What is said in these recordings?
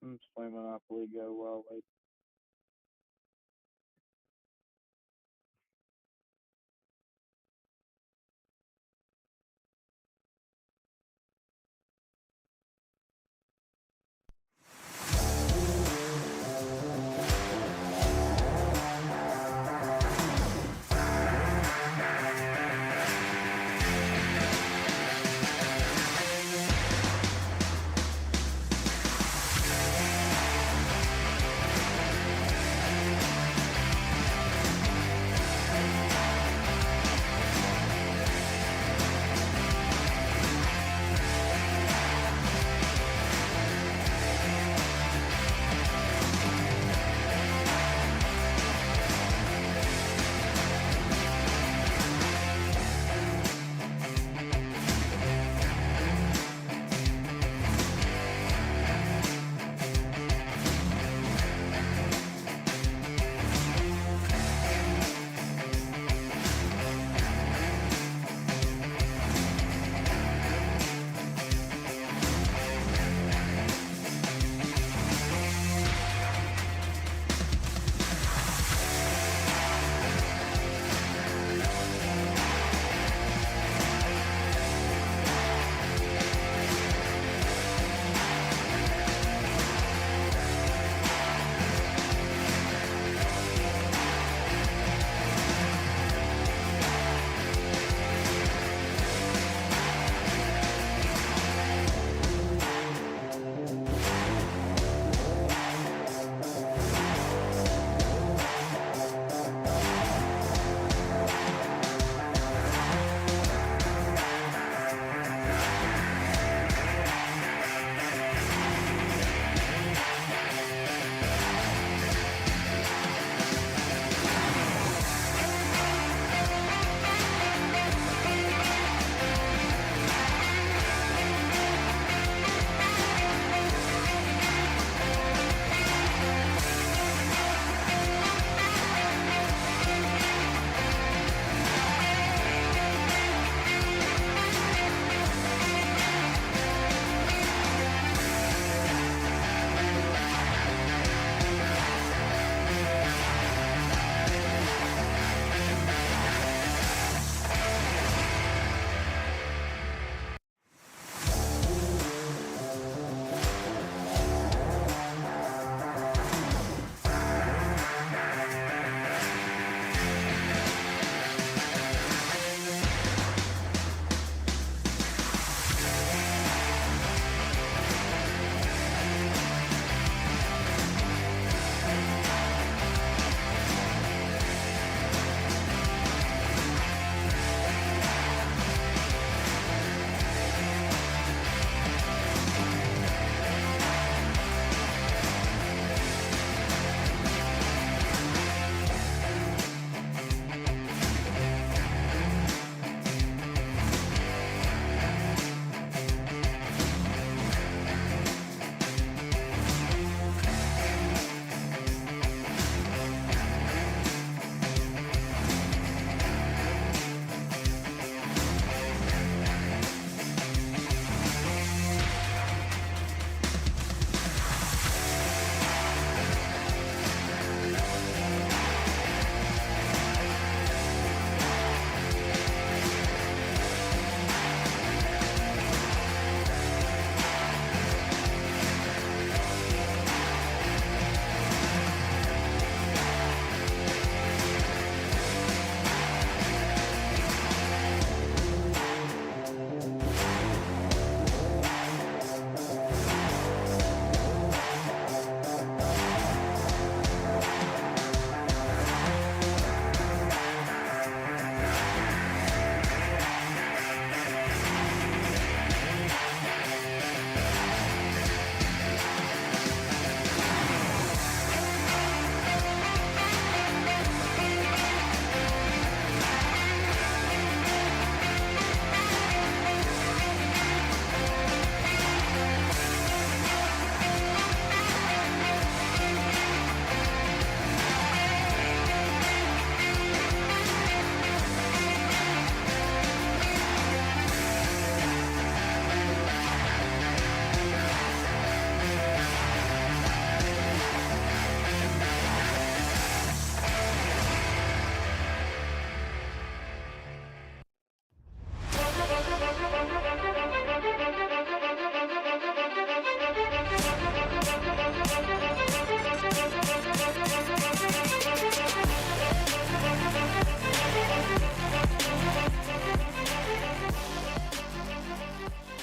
Let's play Monopoly Go while wait.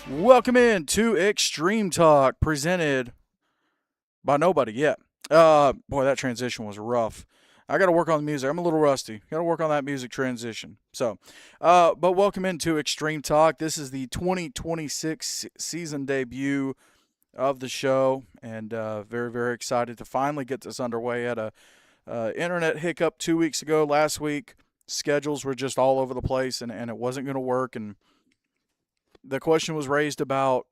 Welcome in to Extreme Talk, presented by nobody yet. Boy, that transition was rough. I got to work on the music. I'm a little rusty. Got to work on that music transition. But welcome into Extreme Talk. This is the 2026 season debut of the show, and very, very excited to finally get this underway. Had a internet hiccup 2 weeks ago. Last week, schedules were just all over the place, and it wasn't going to work. And the question was raised about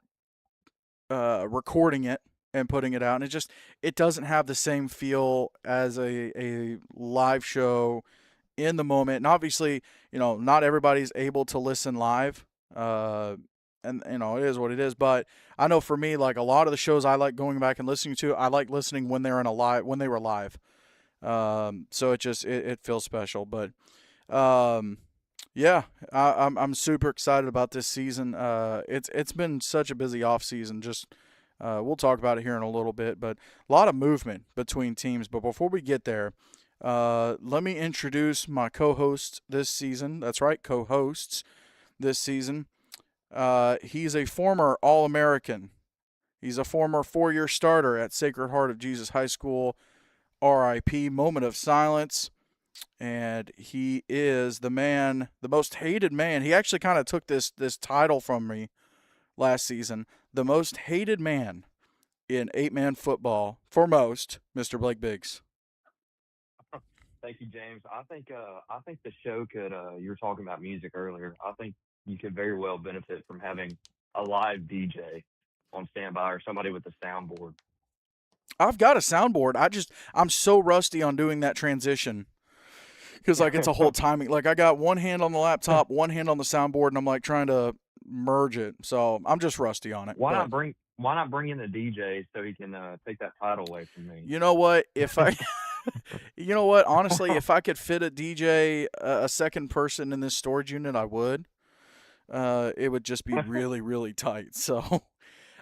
recording it and putting it out, and it doesn't have the same feel as a live show in the moment. And obviously, not everybody's able to listen live. And it is what it is. But I know for me, like a lot of the shows I like going back and listening to, I like listening when they were live. So it feels special. But yeah, I'm super excited about this season. It's been such a busy off season. We'll talk about it here in a little bit, but a lot of movement between teams. But before we get there, let me introduce my co-host this season. That's right, co-hosts this season. He's a former All-American. He's a former four-year starter at Sacred Heart of Jesus High School. R.I.P. Moment of silence. And he is the man, the most hated man. He actually kind of took this title from me last season. The most hated man in 8-man football for most, Mr. Blake Biggs. Thank you, James. I think the show could. You were talking about music earlier. I think you could very well benefit from having a live DJ on standby or somebody with a soundboard. I've got a soundboard. I'm so rusty on doing that transition because like it's a whole timing. Like I got one hand on the laptop, one hand on the soundboard, and I'm like trying to merge it. So I'm just rusty on it. why But not bring Why not bring in the DJ so he can take that title away from me? you know what? If I You know what? Honestly, if I could fit a DJ, a second person in this storage unit, I would. It would just be really, really tight.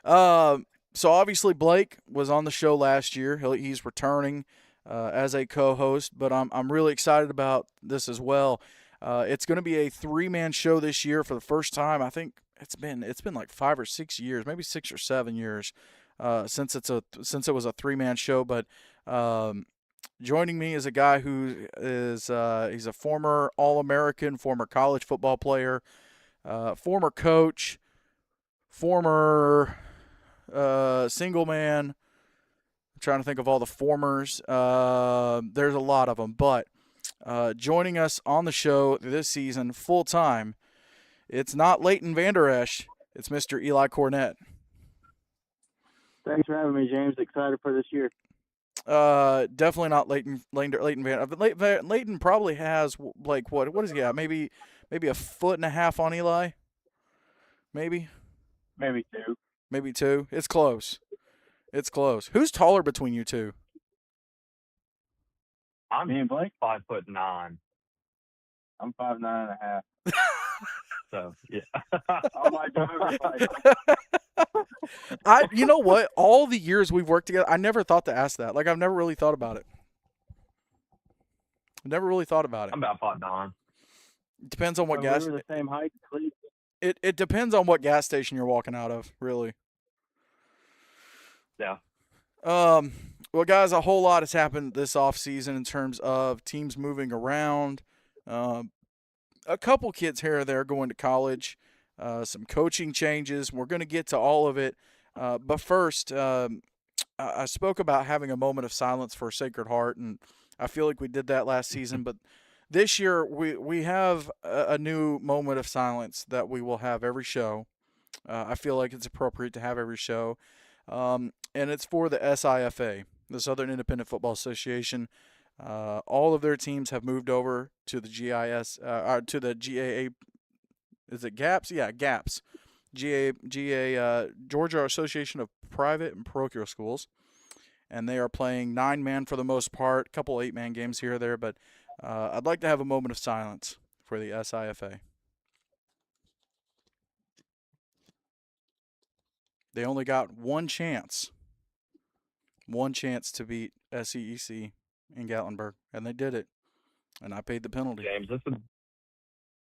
Um, so obviously Blake was on the show last year. He's returning as a co-host, but I'm really excited about this as well. It's going to be a three-man show this year for the first time. I think it's been like 5 or 6 years, maybe 6 or 7 years since it was a three-man show. But joining me is a guy who is he's a former All-American, former college football player, former coach, former single man. I'm trying to think of all the formers. There's a lot of them, but joining us on the show this season full time, it's not Leighton Vander Esch. It's Mr. Eli Cornett. Thanks for having me, James. Excited for this year. Definitely not Leighton Van. Leighton probably has like what does he have? Maybe a foot and a half on Eli. Maybe Maybe two. maybe two. It's close. It's close. Who's taller between you two? I'm Me and Blake, 5'9", I'm 5'9.5". so yeah. Oh my God! Right. You know what? All the years we've worked together, I never thought to ask that. Like I've never really thought about it. Never really thought about it. I'm about 5'9". It depends on what We gas. were the same height in Cleveland. It depends on what gas station you're walking out of, really. Yeah. Um, well, guys, a whole lot has happened this off season in terms of teams moving around. Um, a couple kids here or there going to college. Some coaching changes. We're going to get to all of it. But first, I spoke about having a moment of silence for Sacred Heart, and I feel like we did that last season. But this year, we have a new moment of silence that we will have every show. I feel like it's appropriate to have every show. And it's for the SIFA, the Southern Independent Football Association. All of their teams have moved over to the to the GAA. Is it GAPS? Yeah, GAPS. Georgia Association of Private and Parochial Schools. And they are playing 9-man for the most part, a couple 8-man games here or there. But I'd like to have a moment of silence for the SIFA. They only got one chance to beat SEEC in Gatlinburg, and they did it. And I paid the penalty. James,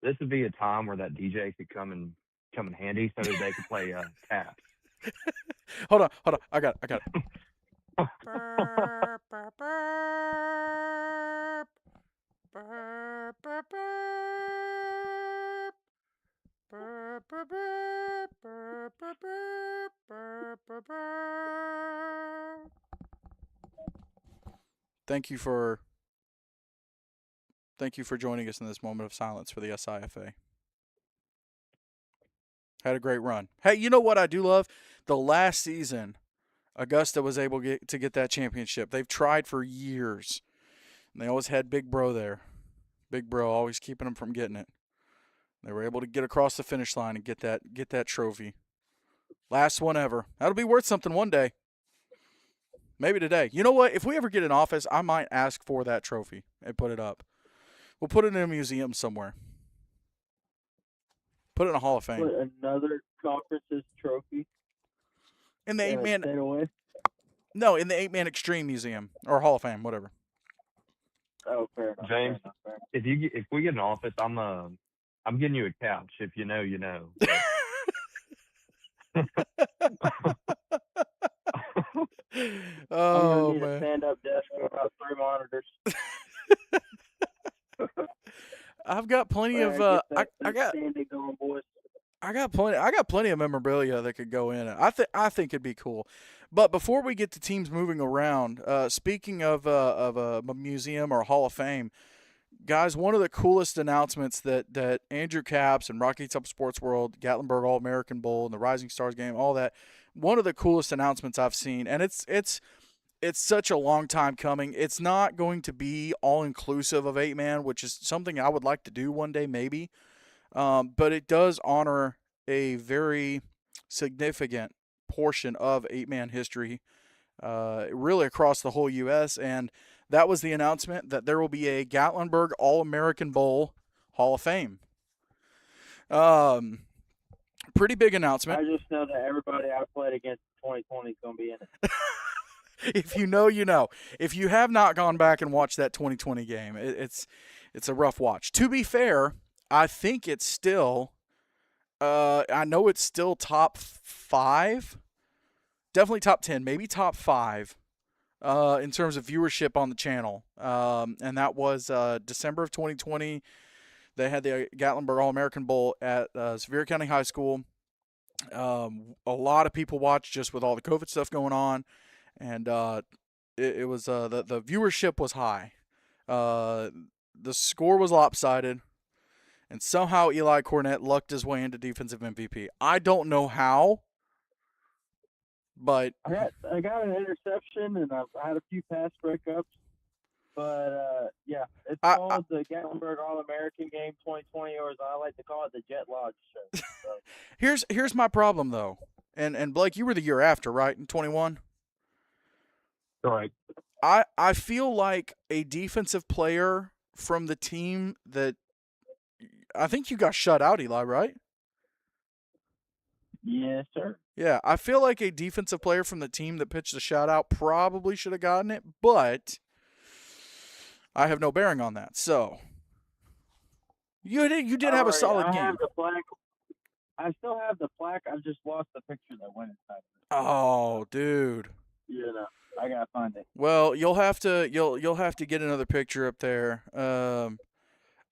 this would be a time where that DJ could come and come in handy so that they could play taps. Hold on. I got it. Thank you for joining us in this moment of silence for the SIFA. Had a great run. Hey, you know what I do love? The last season, Augusta was able to get that championship. They've tried for years. And they always had Big Bro there. Big Bro always keeping them from getting it. They were able to get across the finish line and get that trophy. Last one ever. That'll be worth something one day. Maybe today. You know what? If we ever get in office, I might ask for that trophy and put it up. We'll put it in a museum somewhere. Put it in a Hall of Fame. Put another conference's trophy. In the 8-man. Stay away. No, in the 8-man Extreme Museum or Hall of Fame, whatever. Oh, fair enough. James, fair enough. if we get in office, I'm getting you a couch. If you know, you know. Oh, I'm gonna need man. a stand-up desk with about 3 monitors. I've got plenty of I got standing going, boys. I got plenty of memorabilia that could go in it. I think it'd be cool. But before we get to teams moving around, speaking of a museum or a Hall of Fame, guys, one of the coolest announcements that Andrew Capps and Rocky Top Sports World, Gatlinburg All-American Bowl, and the Rising Stars game, all that, one of the coolest announcements I've seen, and it's such a long time coming. It's not going to be all-inclusive of 8-man, which is something I would like to do one day maybe, but it does honor a very significant portion of 8-man history, really across the whole U.S., and that was the announcement that there will be a Gatlinburg All-American Bowl Hall of Fame. Pretty big announcement. I just know that everybody I played against in 2020 is going to be in it. If you know, you know. If you have not gone back and watched that 2020 game, it's a rough watch. To be fair, I think it's still I know it's still top 5. Definitely top 10, maybe top 5 in terms of viewership on the channel. And that was December of 2020. They had the Gatlinburg All-American Bowl at Sevier County High School. A lot of people watched just with all the COVID stuff going on. And it was the viewership was high. The score was lopsided. And somehow Eli Cornett lucked his way into defensive MVP. I don't know how, but I got an interception and I've had a few pass breakups. But yeah, it's called the Gatlinburg All-American Game 2020, or as I like to call it, the Jet Lodge Show. So. Here's my problem though, and Blake, you were the year after, right, in 21? Right. I feel like a defensive player from the team that I think you got shut out, Eli, right? Yes, sir. Yeah, I feel like a defensive player from the team that pitched the shutout probably should have gotten it, but I have no bearing on that. So you did have a solid game. Have the plaque. I still have the plaque. I just lost the picture that went inside of it. Oh, dude. You know, I gotta find it. Well, you'll have to get another picture up there.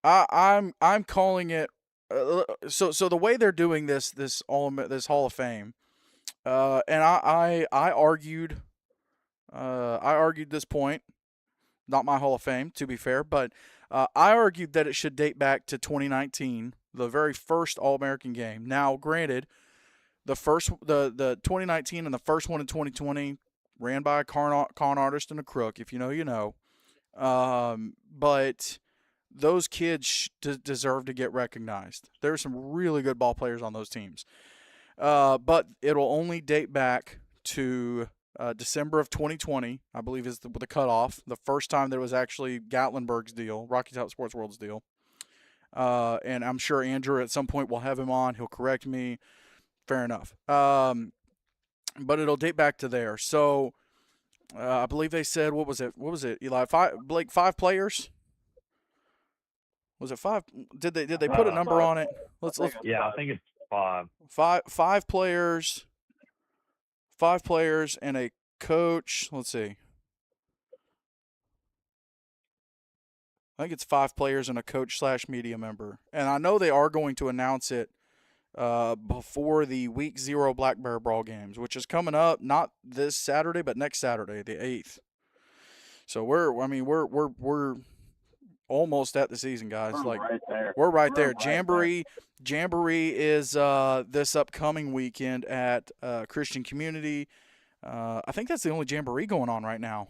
I'm calling it. So the way they're doing this Hall of Fame, and I argued this point. Not my Hall of Fame, to be fair, but I argued that it should date back to 2019, the very first All-American game. Now, granted, the 2019 and the first one in 2020 ran by a con artist and a crook. If you know, you know. But those kids deserve to get recognized. There's some really good ball players on those teams. But it'll only date back to December of 2020, I believe, is the cutoff. The first time there was actually Gatlinburg's deal, Rocky Top Sports World's deal. And I'm sure Andrew at some point will have him on. He'll correct me. Fair enough. But it'll date back to there. So I believe they said, what was it, Eli? Blake, 5 players? Was it 5? Did they put a number on it? Let's yeah, I think 5. Five players. 5 players and a coach. Let's see. I think it's 5 players and a coach / media member. And I know they are going to announce it before the Week 0 Black Bear Brawl games, which is coming up not this Saturday, but next Saturday, the 8th. So we're almost at the season, guys. We're right there. We're right there. Right Jamboree is this upcoming weekend at Christian Community. I think that's the only Jamboree going on right now,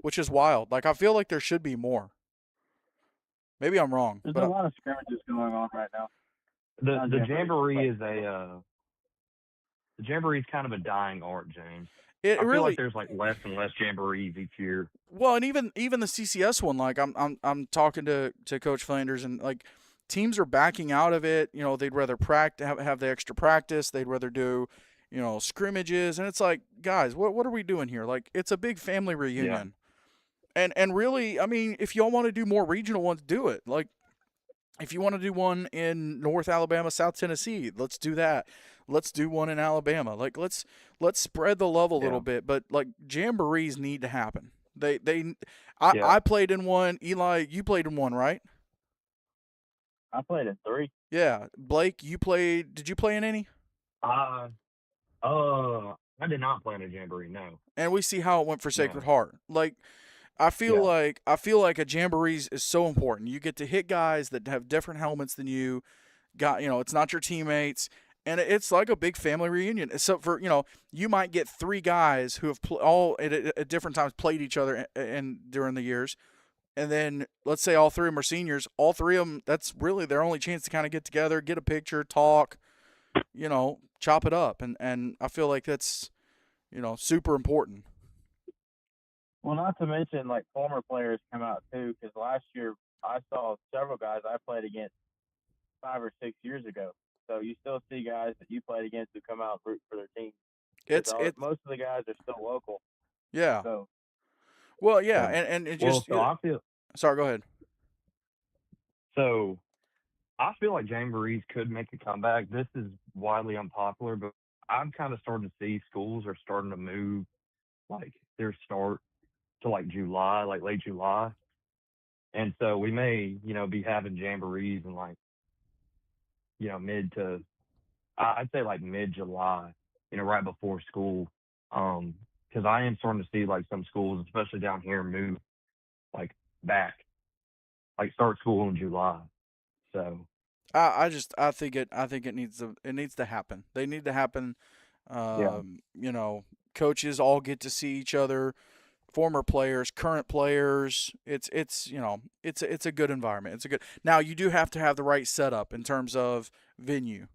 which is wild. Like, I feel like there should be more. Maybe I'm wrong. There's a lot of scrimmages going on right now. The Jamboree is kind of a dying art, James. I feel like there's like less and less Jamborees each year. Well, and even the CCS one, like I'm talking to Coach Flanders, and like teams are backing out of it. You know, they'd rather have the extra practice. They'd rather do, you know, scrimmages, and it's like, guys, what are we doing here? Like, it's a big family reunion. And really, I mean, if y'all want to do more regional ones, do it. Like, if you want to do one in North Alabama, South Tennessee, let's do that. Let's do one in Alabama. Like, let's spread the love a little bit. But like, jamborees need to happen. I played in one. Eli, you played in one, right? I played in 3. Yeah, Blake, you played. Did you play in any? I did not play in a jamboree, no. And we see how it went for Sacred Heart. Like, I feel like a jamboree is so important. You get to hit guys that have different helmets than you. It's not your teammates, and it's like a big family reunion. So for you might get 3 guys who have all at different times played each other during the years, and then let's say all 3 of them are seniors. All 3 of them, that's really their only chance to kind of get together, get a picture, talk, chop it up, and I feel like that's super important. Well, not to mention, like, former players come out, too, because last year I saw several guys I played against 5 or 6 years ago. So you still see guys that you played against who come out and root for their team. Most of the guys are still local. Yeah. So. Well, yeah, and it just. I feel. Sorry, go ahead. So, I feel like jamborees could make a comeback. This is widely unpopular, but I'm kind of starting to see schools are starting to move, like, their start to like July, like late July. And so we may, be having jamborees in like, I'd say like mid-July, right before school. Because I am starting to see like some schools, especially down here, move like back, like start school in July. So I think it needs to happen. They need to happen. Coaches all get to see each other. Former players, current players. It's a good environment. Now you do have to have the right setup in terms of venue,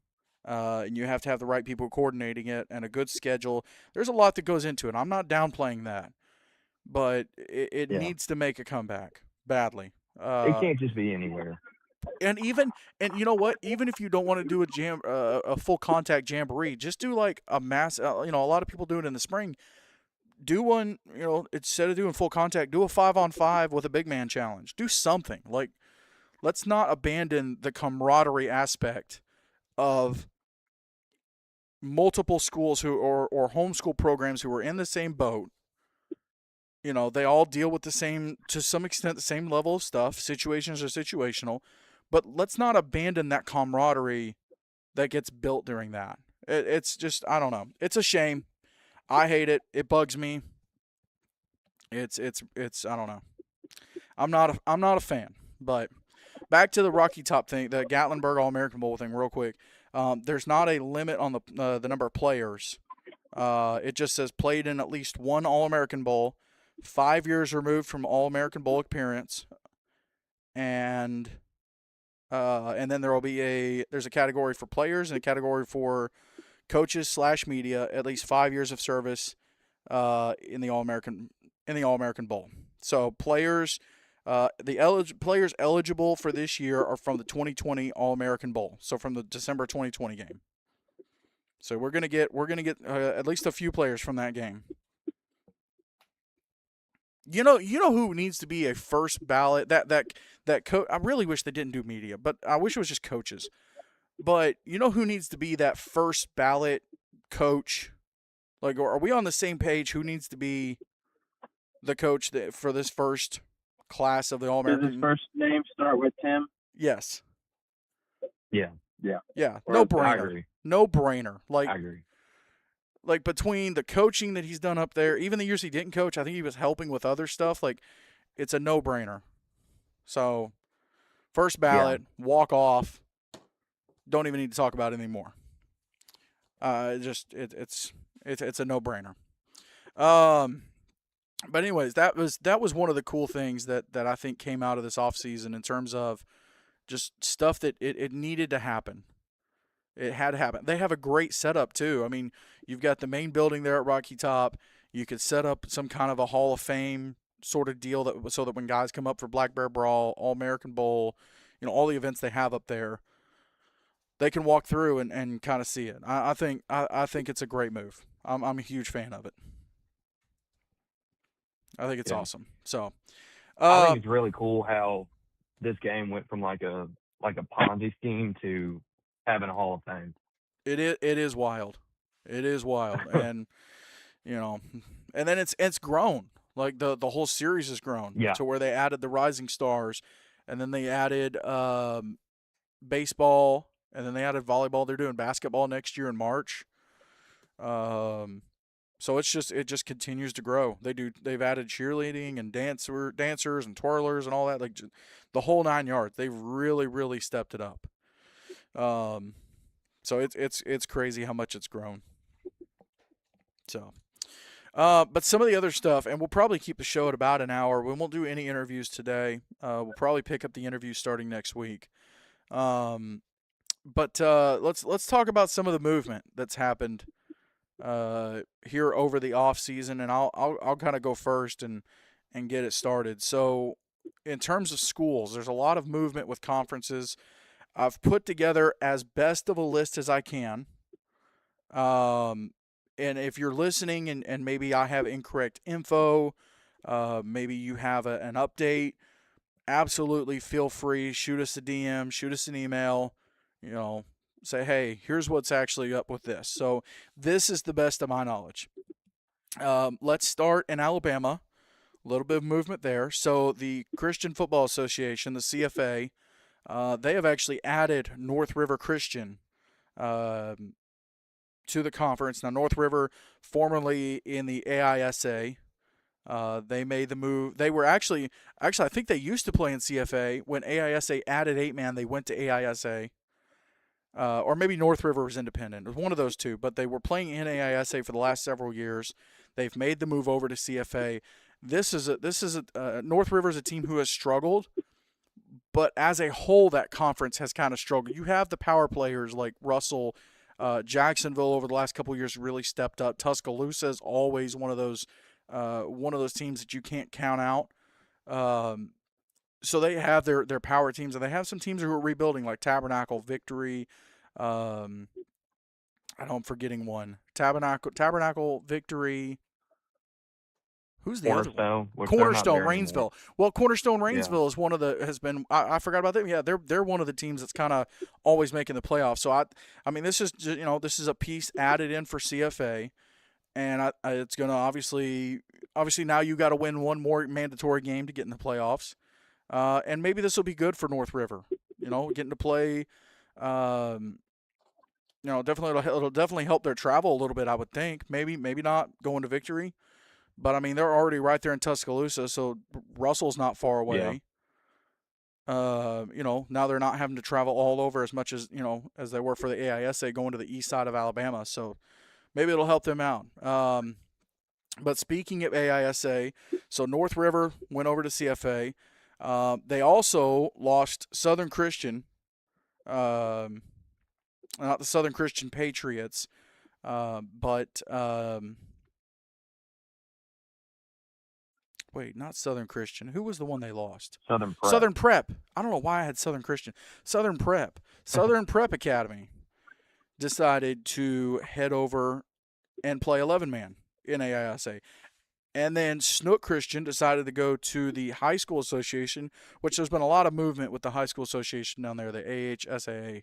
and you have to have the right people coordinating it and a good schedule. There's a lot that goes into it. I'm not downplaying that, but it needs to make a comeback badly. It can't just be anywhere. And you know what? Even if you don't want to do a full contact jamboree, just do like a mass. A lot of people do it in the spring. Do one, instead of doing full contact, do a 5-on-5 with a big man challenge. Do something. Like, let's not abandon the camaraderie aspect of multiple schools or homeschool programs who are in the same boat. They all deal with to some extent, the same level of stuff. Situations are situational. But let's not abandon that camaraderie that gets built during that. It's just, I don't know. It's a shame. I hate it. It bugs me. It's I don't know. I'm not a fan. But back to the Rocky Top thing, the Gatlinburg All-American Bowl thing, real quick. There's not a limit on the number of players. It just says played in at least one All-American Bowl, 5 years removed from All-American Bowl appearance, and then there's a category for players and a category for coaches / media, at least 5 years of service in the All-American Bowl. So players players eligible for this year are from the 2020 All-American Bowl. So from the December 2020 game. So we're gonna get at least a few players from that game. You know who needs to be a first ballot that coach. I really wish they didn't do media, but I wish it was just coaches. But you know who needs to be that first ballot coach? Like, are we on the same page? Who needs to be the coach for this first class of the All Does his American? first name start with Tim? Yes. Yeah, Yeah. Or No is it- I brainer. agree. No brainer. I agree. Like between the coaching that he's done up there, even the years he didn't coach, I think he was helping with other stuff. Like, it's a no brainer. So, first ballot, walk off. Don't even need to talk about it anymore. It's a no brainer. But anyways, that was one of the cool things that I think came out of this offseason in terms of just stuff that it needed to happen. It had to happen. They have a great setup too. I mean, you've got the main building there at Rocky Top. You could set up some kind of a Hall of Fame sort of deal so that when guys come up for Black Bear Brawl, All American Bowl, all the events they have up there, they can walk through and kind of see it. I think it's a great move. I'm a huge fan of it. I think it's awesome. So I think it's really cool how this game went from like a Ponzi scheme to having a Hall of Fame. It is wild. It is wild, and and then it's grown. Like the whole series has grown to where they added the Rising Stars, and then they added baseball, and then they added volleyball. They're doing basketball next year in March. So it just continues to grow. They've added cheerleading and dancers and twirlers and all that, like the whole 9 yards. They've really stepped it up. So it's crazy how much it's grown. So, but some of the other stuff, and we'll probably keep the show at about an hour. We won't do any interviews today. We'll probably pick up the interviews starting next week. But let's talk about some of the movement that's happened here over the off season, and I'll kind of go first and get it started. So, in terms of schools, there's a lot of movement with conferences. I've put together as best of a list as I can. And if you're listening and maybe I have incorrect info, maybe you have an update, absolutely feel free. Shoot us a DM, shoot us an email, say, hey, here's what's actually up with this. So this is the best of my knowledge. Let's start in Alabama. A little bit of movement there. So the Christian Football Association, the CFA, they have actually added North River Christian to the conference. Now, North River, formerly in the AISA, they made the move. They were actually, I think they used to play in CFA. When AISA added 8-man, they went to AISA. Or maybe North River was independent. It was one of those two, but they were playing in AISA for the last several years. They've made the move over to CFA. North River is a team who has struggled, but as a whole, that conference has kind of struggled. You have the power players like Russell, Jacksonville over the last couple of years really stepped up. Tuscaloosa is always one of those teams that you can't count out. So they have their power teams, and they have some teams who are rebuilding, like Tabernacle, Victory. I'm forgetting one. Tabernacle, Victory. Who's the other one? Cornerstone, Rainsville. Well, Cornerstone, Rainsville is one of the has been. I forgot about them. Yeah, they're one of the teams that's kind of always making the playoffs. So I mean, this is this is a piece added in for CFA, and it's gonna obviously now you got to win one more mandatory game to get in the playoffs. And maybe this will be good for North River, getting to play. Definitely it'll definitely help their travel a little bit. I would think maybe not going to Victory, but I mean they're already right there in Tuscaloosa, so Russell's not far away. Yeah. Now they're not having to travel all over as much as as they were for the AISA going to the east side of Alabama. So maybe it'll help them out. But speaking of AISA, so North River went over to CFA. They also lost Southern Christian, not the Southern Christian Patriots, but wait, not Southern Christian. Who was the one they lost? Southern Prep. I don't know why I had Southern Christian. Southern Prep. Southern Prep Academy decided to head over and play 11-man in AISA. And then Snook Christian decided to go to the High School Association, which there's been a lot of movement with the High School Association down there, the AHSAA.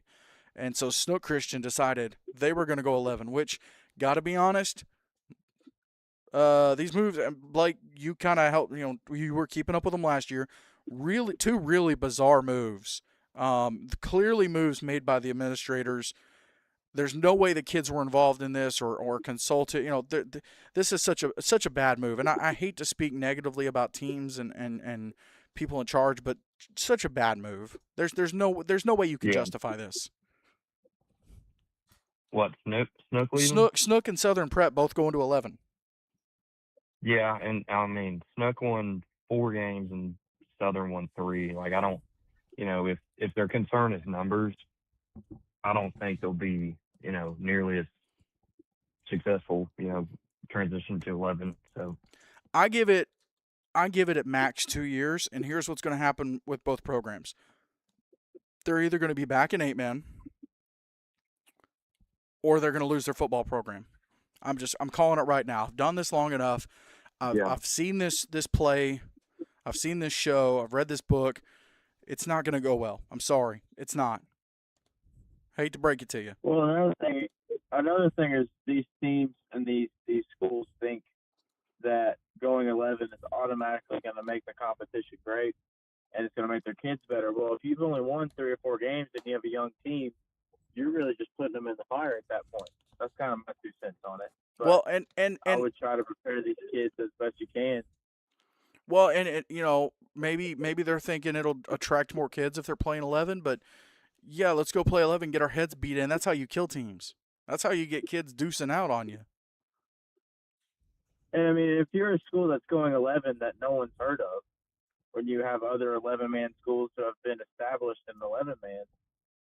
And so Snook Christian decided they were going to go 11, which, got to be honest, these moves, Blake, you kind of helped, you were keeping up with them last year. Really, two really bizarre moves. Clearly moves made by the administrators. There's no way the kids were involved in this or consulted. This is such a bad move, and I hate to speak negatively about teams and people in charge, but such a bad move. There's no way you can justify this. What, Snook leaving? Snook and Southern Prep both going to 11. Yeah, and I mean Snook won 4 games and Southern won 3. Like, I don't, if their concern is numbers, I don't think they'll be, nearly as successful, transition to 11. So I give it at max 2 years, and here's what's going to happen with both programs. They're either going to be back in 8-man, or they're going to lose their football program. I'm calling it right now. I've done this long enough. I've seen this play. I've seen this show. I've read this book. It's not going to go well. I'm sorry. It's not. Hate to break it to you. Well, another thing is these teams and these schools think that going 11 is automatically going to make the competition great and it's going to make their kids better. Well, if you've only won 3 or 4 games and you have a young team, you're really just putting them in the fire at that point. That's kind of my 2 cents on it. But well, and I would try to prepare these kids as best you can. Well, and maybe they're thinking it'll attract more kids if they're playing 11, but yeah, let's go play 11, get our heads beat in. That's how you kill teams. That's how you get kids deucing out on you. And I mean, if you're a school that's going 11 that no one's heard of, when you have other 11-man schools who have been established in 11-man,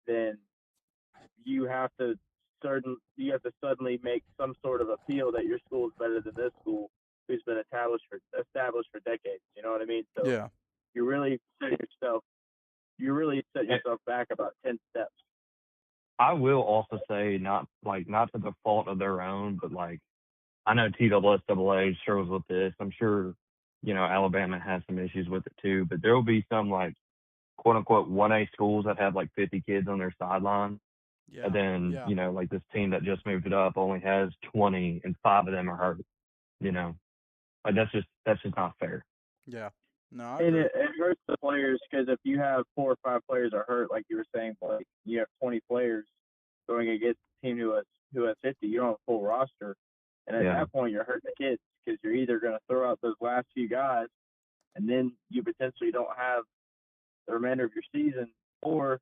then you have to suddenly make some sort of appeal that your school is better than this school who's been established for decades. You know what I mean? So yeah, you really set yourself back about 10 steps. I will also say, not to the fault of their own, but I know TSSAA struggles with this. I'm sure, Alabama has some issues with it too, but there will be some quote unquote 1A schools that have 50 kids on their sideline. Yeah. And then, this team that just moved it up only has 20 and 5 of them are hurt. That's just not fair. Yeah. No, and it hurts the players because if you have 4 or 5 players are hurt, like you were saying, Blake, you have 20 players going against a team who has 50. You don't have a full roster, and at that point you're hurting the kids because you're either going to throw out those last few guys, and then you potentially don't have the remainder of your season, or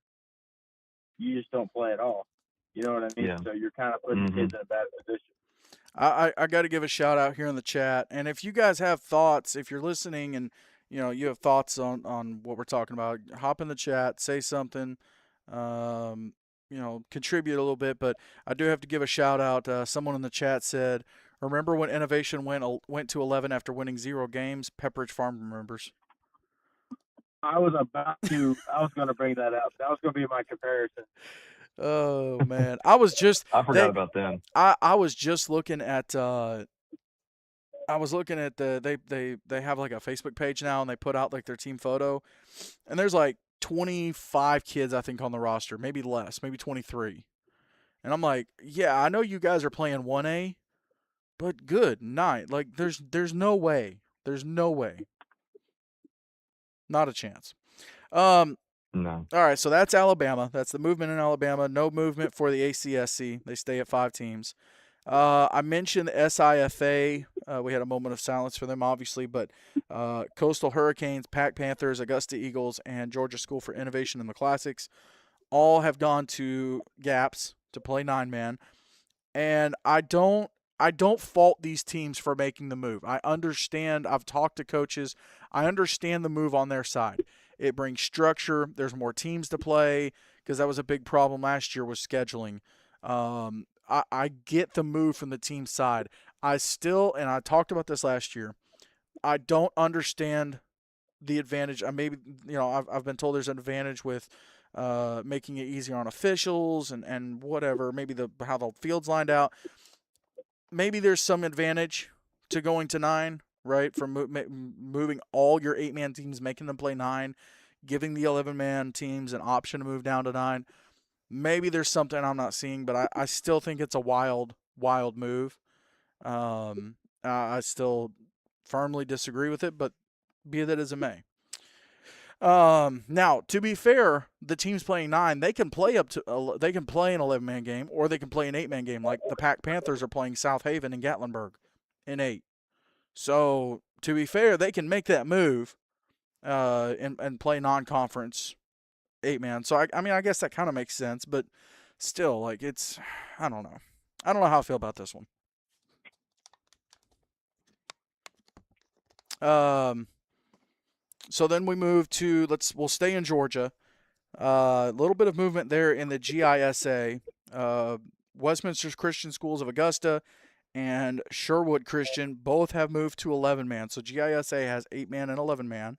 you just don't play at all. You know what I mean? Yeah. So you're kind of putting the kids in a bad position. I got to give a shout out here in the chat, and if you guys have thoughts, if you're listening and you have thoughts on what we're talking about, hop in the chat, say something, contribute a little bit. But I do have to give a shout out. Someone in the chat said, "Remember when Innovation went to 11 after winning 0 games?" Pepperidge Farm remembers. I was going to bring that up. That was going to be my comparison. Oh man, I forgot about them. I was just looking at they have a Facebook page now, and they put out their team photo, and there's 25 kids I think on the roster, maybe less, maybe 23. And I'm like, yeah, I know you guys are playing 1A, but good night. There's no way. There's no way. Not a chance. No. All right, so that's Alabama. That's the movement in Alabama. No movement for the ACSC. They stay at 5 teams. I mentioned the SIFA. We had a moment of silence for them, obviously, but Coastal Hurricanes, Pack Panthers, Augusta Eagles, and Georgia School for Innovation in the Classics all have gone to GAPS to play 9-man. And I don't fault these teams for making the move. I understand. I've talked to coaches. I understand the move on their side. It brings structure. There's more teams to play because that was a big problem last year with scheduling. I get the move from the team side. I still, and I talked about this last year, I don't understand the advantage. I've been told there's an advantage with making it easier on officials and whatever, maybe how the field's lined out. Maybe there's some advantage to going to 9, right? From moving all your 8-man teams, making them play 9, giving the 11-man teams an option to move down to 9. Maybe there's something I'm not seeing, but I still think it's a wild move. I still firmly disagree with it, but be that as it may. Now, to be fair, the teams playing 9, they can play an 11-man game, or they can play an 8-man game. Like the Pack Panthers are playing South Haven and Gatlinburg in 8. So to be fair, they can make that move, and play non-conference 8-man. So I guess that kind of makes sense, but still, like I don't know. I don't know how I feel about this one. So then we move to we'll stay in Georgia. A little bit of movement there in the GISA. Westminster Christian Schools of Augusta and Sherwood Christian both have moved to 11-man. So GISA has 8-man and 11-man.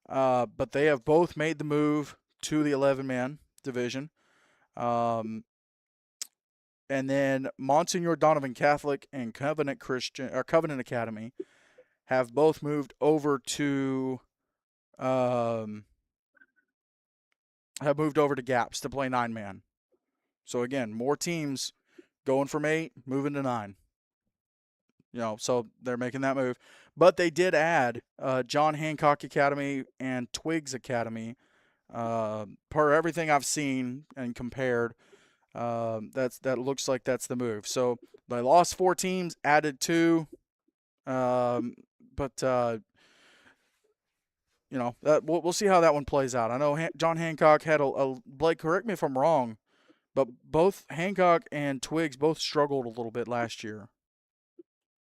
But they have both made the move to the 11-man division. And then Monsignor Donovan Catholic and Covenant Academy have both moved over to GAPS to play 9-man. So again, more teams going from 8, moving to 9. So they're making that move. But they did add John Hancock Academy and Twiggs Academy. Per everything I've seen and compared, that looks like that's the move. So they lost 4 teams, added 2. But that we'll see how that one plays out. I know John Hancock had Blake, correct me if I'm wrong, but both Hancock and Twiggs both struggled a little bit last year.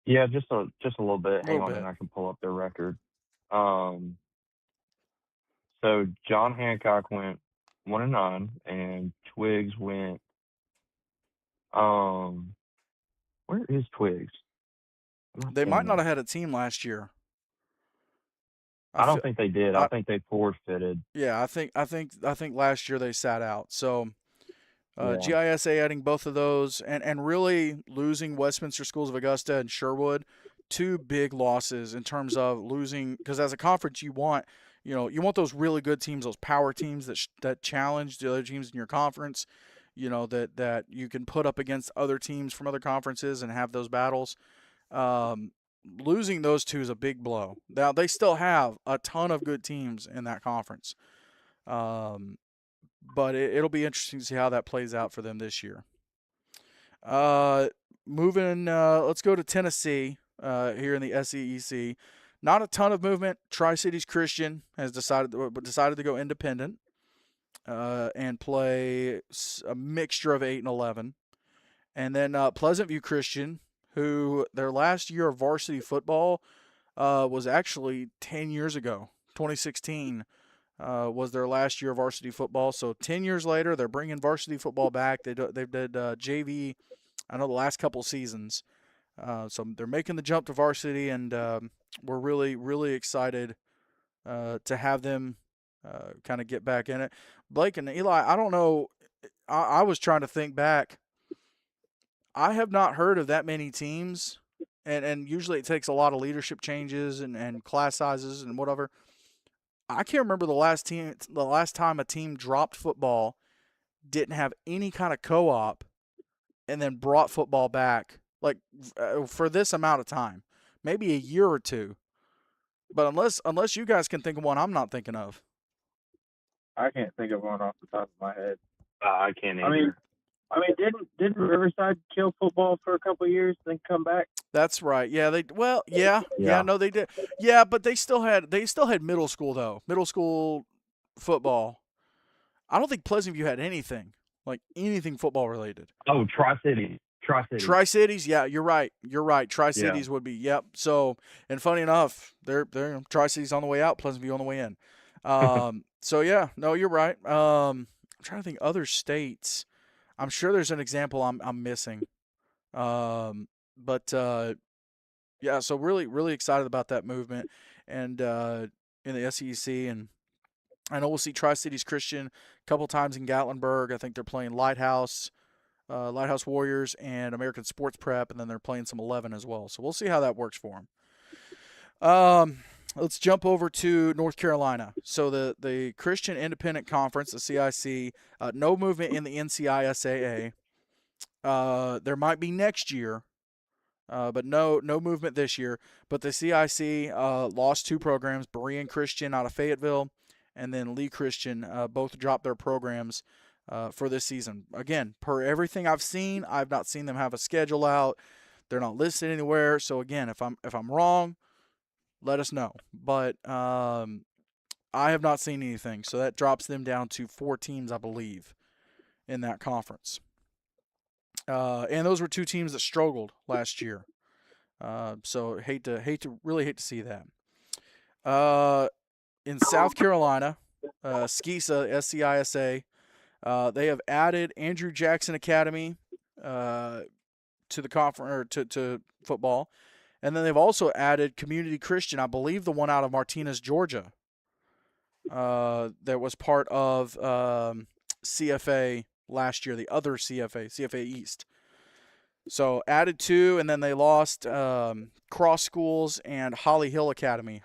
Yeah, just a little bit. Hang on, and I can pull up their record. So John Hancock went 1-9, and Twiggs went. Where is Twiggs? They might not have had a team last year. I don't think they did. I think they forfeited. Yeah, I think last year they sat out. So GISA adding both of those and really losing Westminster Schools of Augusta and Sherwood, 2 big losses in terms of losing, because as a conference you want those really good teams, those power teams that challenge the other teams in your conference, that you can put up against other teams from other conferences and have those battles. Losing those 2 is a big blow. Now, they still have a ton of good teams in that conference. But it'll be interesting to see how that plays out for them this year. Moving, let's go to Tennessee here in the SEEC. Not a ton of movement. Tri-Cities Christian has decided to go independent and play a mixture of 8 and 11. And then Pleasant View Christian, who their last year of varsity football was actually 10 years ago. 2016 was their last year of varsity football. So 10 years later, they're bringing varsity football back. They did JV, I know, the last couple seasons. So they're making the jump to varsity, and we're really, really excited to have them kind of get back in it. Blake and Eli, I don't know. I was trying to think back. I have not heard of that many teams, and usually it takes a lot of leadership changes and class sizes and whatever. I can't remember the last time a team dropped football, didn't have any kind of co-op, and then brought football back for this amount of time, maybe a year or 2. But unless you guys can think of one, I'm not thinking of. I can't think of one off the top of my head. I can't either. I mean, didn't Riverside kill football for a couple of years, then come back? That's right. Yeah, they did. Yeah, but they still had middle school though. Middle school football. I don't think Pleasant View had anything football related. Oh, Tri-Cities. Tri-Cities, yeah, you're right. Tri-Cities would be, yep. So, and funny enough, they're Tri-Cities on the way out, Pleasant View on the way in. So yeah, no, you're right. I'm trying to think other states. I'm sure there's an example I'm missing. But yeah, so really, really excited about that movement and in the SEC. And I know we'll see Tri-Cities Christian a couple times in Gatlinburg. I think they're playing Lighthouse Warriors and American Sports Prep, and then they're playing some 11 as well. So we'll see how that works for them. let's jump over to North Carolina. So the Christian Independent Conference, the CIC, no movement in the NCISAA. There might be next year, but no movement this year. But the CIC lost 2 programs, Berean Christian out of Fayetteville, and then Lee Christian. Both dropped their programs for this season. Again, per everything I've seen, I've not seen them have a schedule out. They're not listed anywhere. So again, if I'm wrong, let us know. But I have not seen anything. So that drops them down to 4 teams, I believe, in that conference. And those were 2 teams that struggled last year. So really hate to see that. In South Carolina, SCISA, SCISA, they have added Andrew Jackson Academy to the conference or to football, and then they've also added Community Christian, I believe the one out of Martinez, Georgia, that was part of CFA last year, the other CFA East. So added 2, and then they lost Cross Schools and Holly Hill Academy,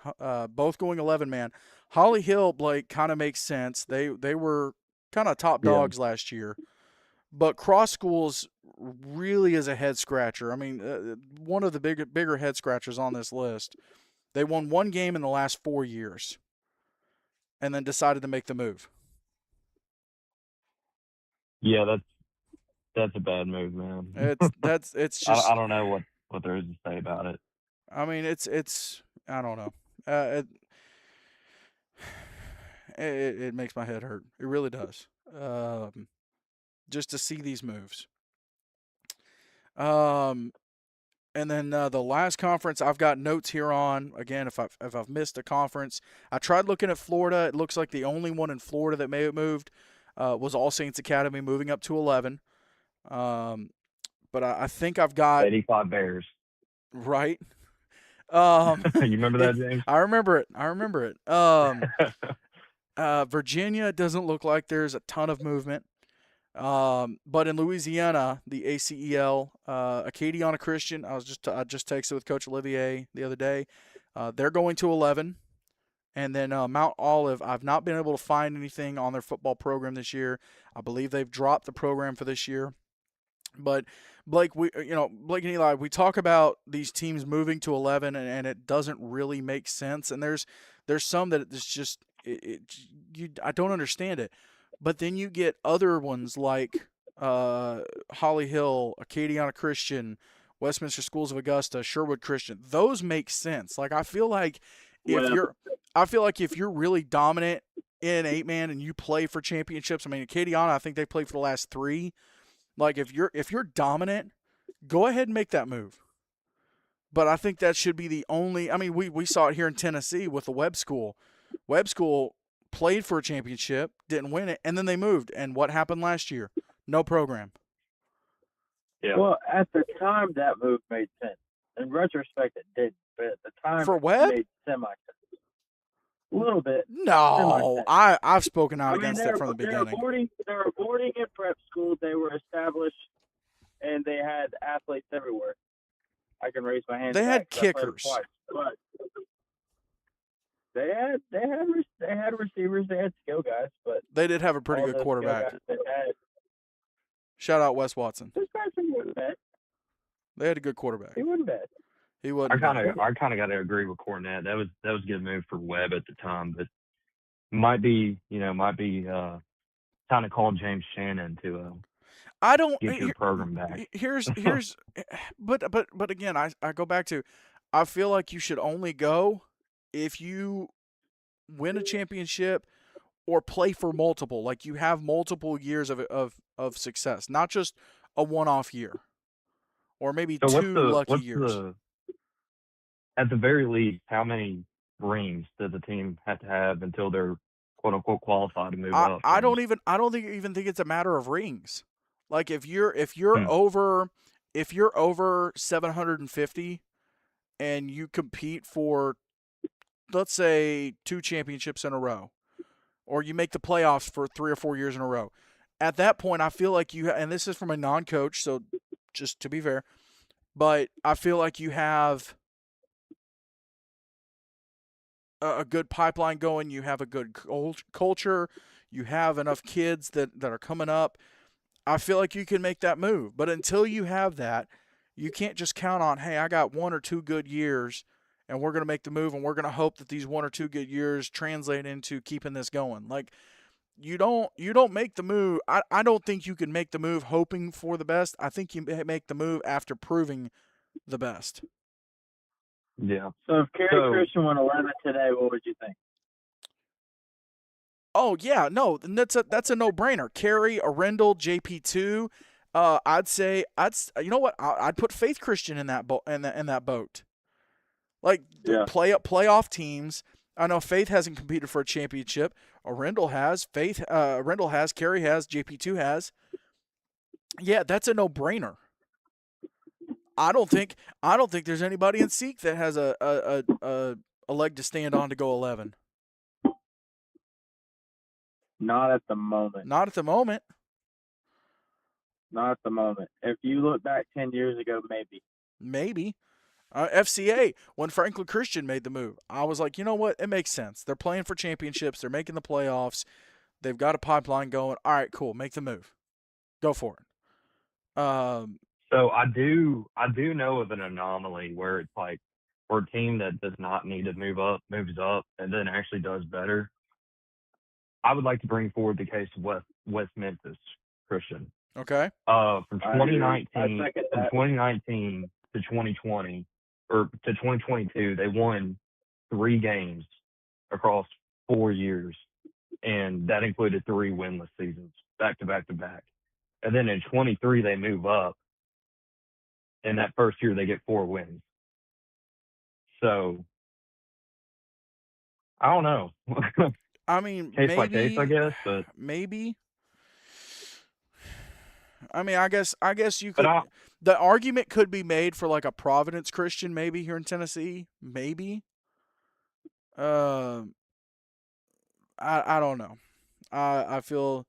both going 11-man. Holly Hill, Blake, kind of makes sense. They were kind of top dogs last year. But Cross Schools really is a head scratcher. I mean, one of the bigger head scratchers on this list. They won 1 game in the last 4 years and then decided to make the move. Yeah, that's a bad move, man. It's just I don't know what there is to say about it. I mean, it's I don't know. It makes my head hurt. It really does. Just to see these moves. And then the last conference I've got notes here on. Again, if I've missed a conference, I tried looking at Florida. It looks like the only one in Florida that may have moved was All Saints Academy, moving up to 11. But I think I've got 85 Bears. Right. You remember that, James? I remember it. Virginia doesn't look like there's a ton of movement. But in Louisiana, the ACEL, Acadiana Christian, I just texted with Coach Olivier the other day. They're going to 11. And then Mount Olive, I've not been able to find anything on their football program this year. I believe they've dropped the program for this year. But Blake and Eli, we talk about these teams moving to 11, and it doesn't really make sense. And there's some that it's just I don't understand it. But then you get other ones like Holly Hill, Acadiana Christian, Westminster Schools of Augusta, Sherwood Christian. Those make sense. Like I feel like if you're really dominant in 8-man and you play for championships, I mean Acadiana, I think they played for the last 3. Like if you're dominant, go ahead and make that move. But I think that should be the only. I mean, we saw it here in Tennessee with the Webb School. Webb School played for a championship, didn't win it, and then they moved. And what happened last year? No program. Yeah. Well, at the time, that move made sense. In retrospect, it did. But at the time, for Webb, it made semi-sense. A little bit. No, I've spoken out against it from the beginning. They were boarding at prep schools. They were established, and they had athletes everywhere. I can raise my hand. They had kickers. But they had receivers. They had skill guys, but they did have a pretty good quarterback. Shout out Wes Watson. This person wasn't bad. They had a good quarterback. He wasn't bad. I kind of got to agree with Cornette. That was a good move for Webb at the time, but might be time to call James Shannon to get your program back. Here's but again, I go back to, I feel like you should only go if you win a championship or play for multiple, like you have multiple years of success, not just a one-off year or maybe so 2 lucky years. At the very least, how many rings does the team have to have until they're quote unquote qualified to move up? I don't even think it's a matter of rings. Like if you're over 750 and you compete for, let's say, 2 championships in a row, or you make the playoffs for 3 or 4 years in a row, at that point I feel like and this is from a non-coach, so just to be fair, but I feel like you have a good pipeline going, you have a good culture, you have enough kids that are coming up, I feel like you can make that move. But until you have that, you can't just count on, hey, I got 1 or 2 good years and we're going to make the move and we're going to hope that these 1 or 2 good years translate into keeping this going. Like, you don't make the move. I don't think you can make the move hoping for the best. I think you make the move after proving the best. Yeah. So if Kerry Christian went 11 today, what would you think? Oh yeah, no, that's a no-brainer. Kerry, Arendelle, JP2. I'd say you know what? I'd put Faith Christian in that boat in that boat. Like playoff teams. I know Faith hasn't competed for a championship. Arendelle has. Arendelle has. Kerry has. JP2 has. Yeah, that's a no-brainer. I don't think there's anybody in Seek that has a leg to stand on to go 11. Not at the moment. Not at the moment. Not at the moment. If you look back 10 years ago, maybe. Maybe. FCA, when Franklin Christian made the move, I was like, you know what? It makes sense. They're playing for championships. They're making the playoffs. They've got a pipeline going. All right, cool. Make the move. Go for it. So I do know of an anomaly where it's like where a team that does not need to move up moves up and then actually does better. I would like to bring forward the case of West Memphis Christian. Okay. From 2019 to 2020 or to 2022, they won 3 games across 4 years, and that included 3 winless seasons, back to back to back. And then in 23, they move up, and that first year they get 4 wins. So I don't know. I mean, case maybe, by case, I guess, but maybe. I mean, I guess you could. but The argument could be made for like a Providence Christian, maybe here in Tennessee, maybe. I don't know. I feel.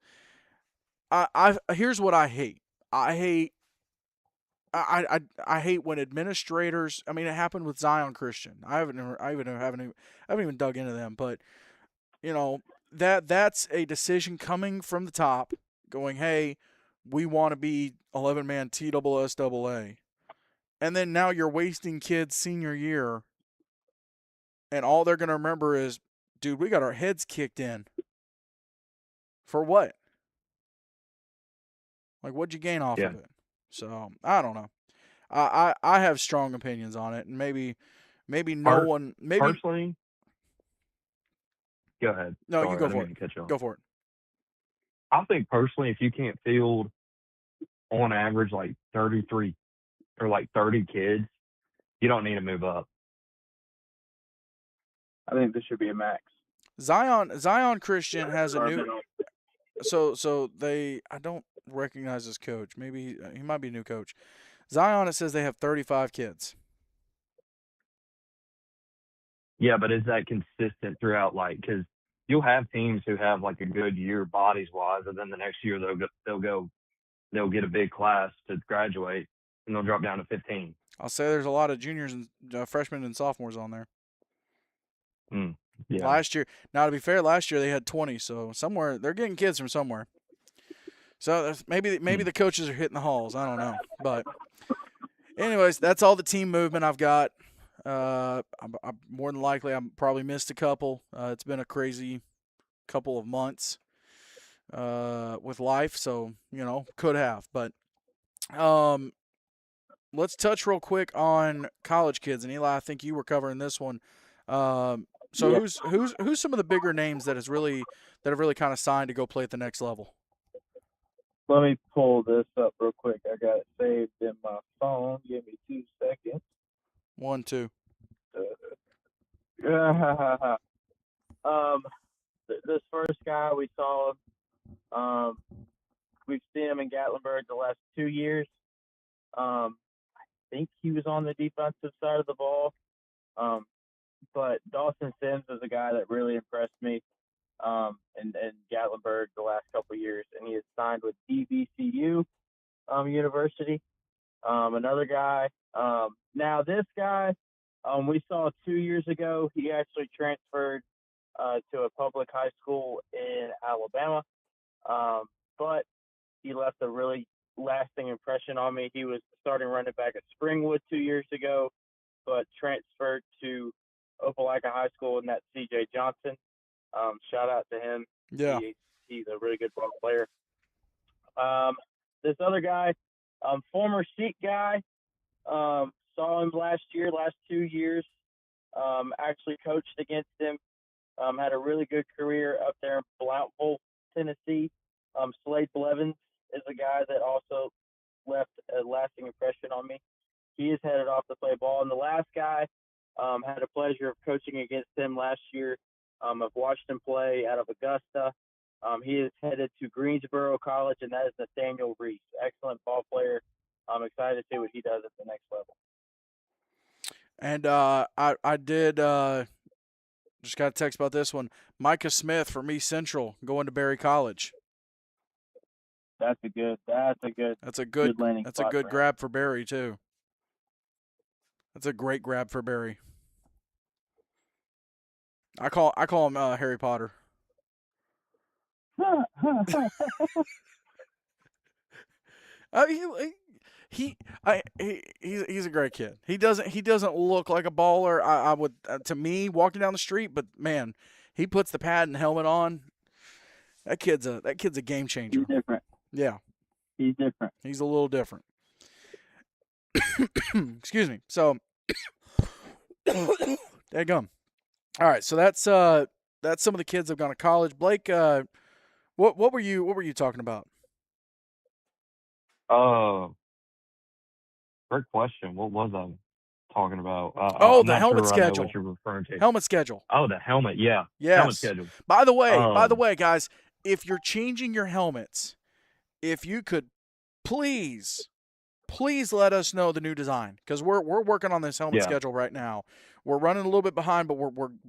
Here's what I hate. I hate. I hate when administrators. I mean, it happened with Zion Christian. I haven't even dug into them, but you know that's a decision coming from the top, going, hey, we want to be 11-man TSSAA. And then now you're wasting kids' senior year, and all they're going to remember is, dude, we got our heads kicked in. For what? Like, what'd you gain off of it? So, I don't know. I have strong opinions on it, and maybe no one. Maybe personally, go ahead. No, Sorry, you go for it. Go for it. I think personally, if you can't field on average like 33 or like 30 kids, you don't need to move up. I think this should be a max. Zion Christian has a new. So they. I don't recognize his coach. Maybe he might be a new coach. Zion, it says they have 35 kids. Yeah, but is that consistent throughout? Like, because you'll have teams who have like a good year bodies wise, and then the next year they'll get a big class to graduate, and they'll drop down to 15. I'll say there's a lot of juniors and freshmen and sophomores on there. Yeah. Last year, now to be fair, last year they had 20, so somewhere they're getting kids from somewhere. So maybe the coaches are hitting the halls. I don't know, but anyways, that's all the team movement I've got. I'm more than likely I'm probably missed a couple. It's been a crazy couple of months with life, so could have. But let's touch real quick on college kids. And Eli, I think you were covering this one. Who's some of the bigger names that have really kind of signed to go play at the next level? Let me pull this up real quick. I got it saved in my phone. Give me 2 seconds. 1, 2. This first guy we saw, we've seen him in Gatlinburg the last 2 years. I think he was on the defensive side of the ball. But Dawson Sims is a guy that really impressed me in Gatlinburg the last couple of years, and he is signed with DVCU University. Another guy. Now this guy, We saw 2 years ago he actually transferred to a public high school in Alabama, but he left a really lasting impression on me. He was starting running back at Springwood 2 years ago, but transferred to Opelika High School, and that's C.J. Johnson. Shout out to him. Yeah. He's a really good ball player. This other guy, former Seat guy, saw him last 2 years. Actually coached against him. Had a really good career up there in Blountful, Tennessee. Slade Blevins is a guy that also left a lasting impression on me. He is headed off to play ball. And the last guy, had a pleasure of coaching against him last year. I've watched him play out of Augusta. He is headed to Greensboro College, and that is Nathaniel Reese. Excellent ball player. I'm excited to see what he does at the next level. And I did just got a text about this one. Micah Smith from East Central going to Berry College. That's a good landing That's a spot good for him. grab for Berry too. That's a great grab for Berry. I call him Harry Potter. He's a great kid. He doesn't look like a baller. I would to me walking down the street, but man, he puts the pad and helmet on. That kid's a game changer. He's different. Yeah, he's different. He's a little different. Excuse me. So, there you go. All right, so that's some of the kids that have gone to college. Blake, what were you talking about? Great question. What was I talking about? The helmet schedule. I know what you're referring to. Helmet schedule. Oh, the helmet. Yeah. Yes. Helmet schedule. By the way, guys, if you're changing your helmets, if you could please let us know the new design, because we're working on this helmet schedule right now. We're running a little bit behind, but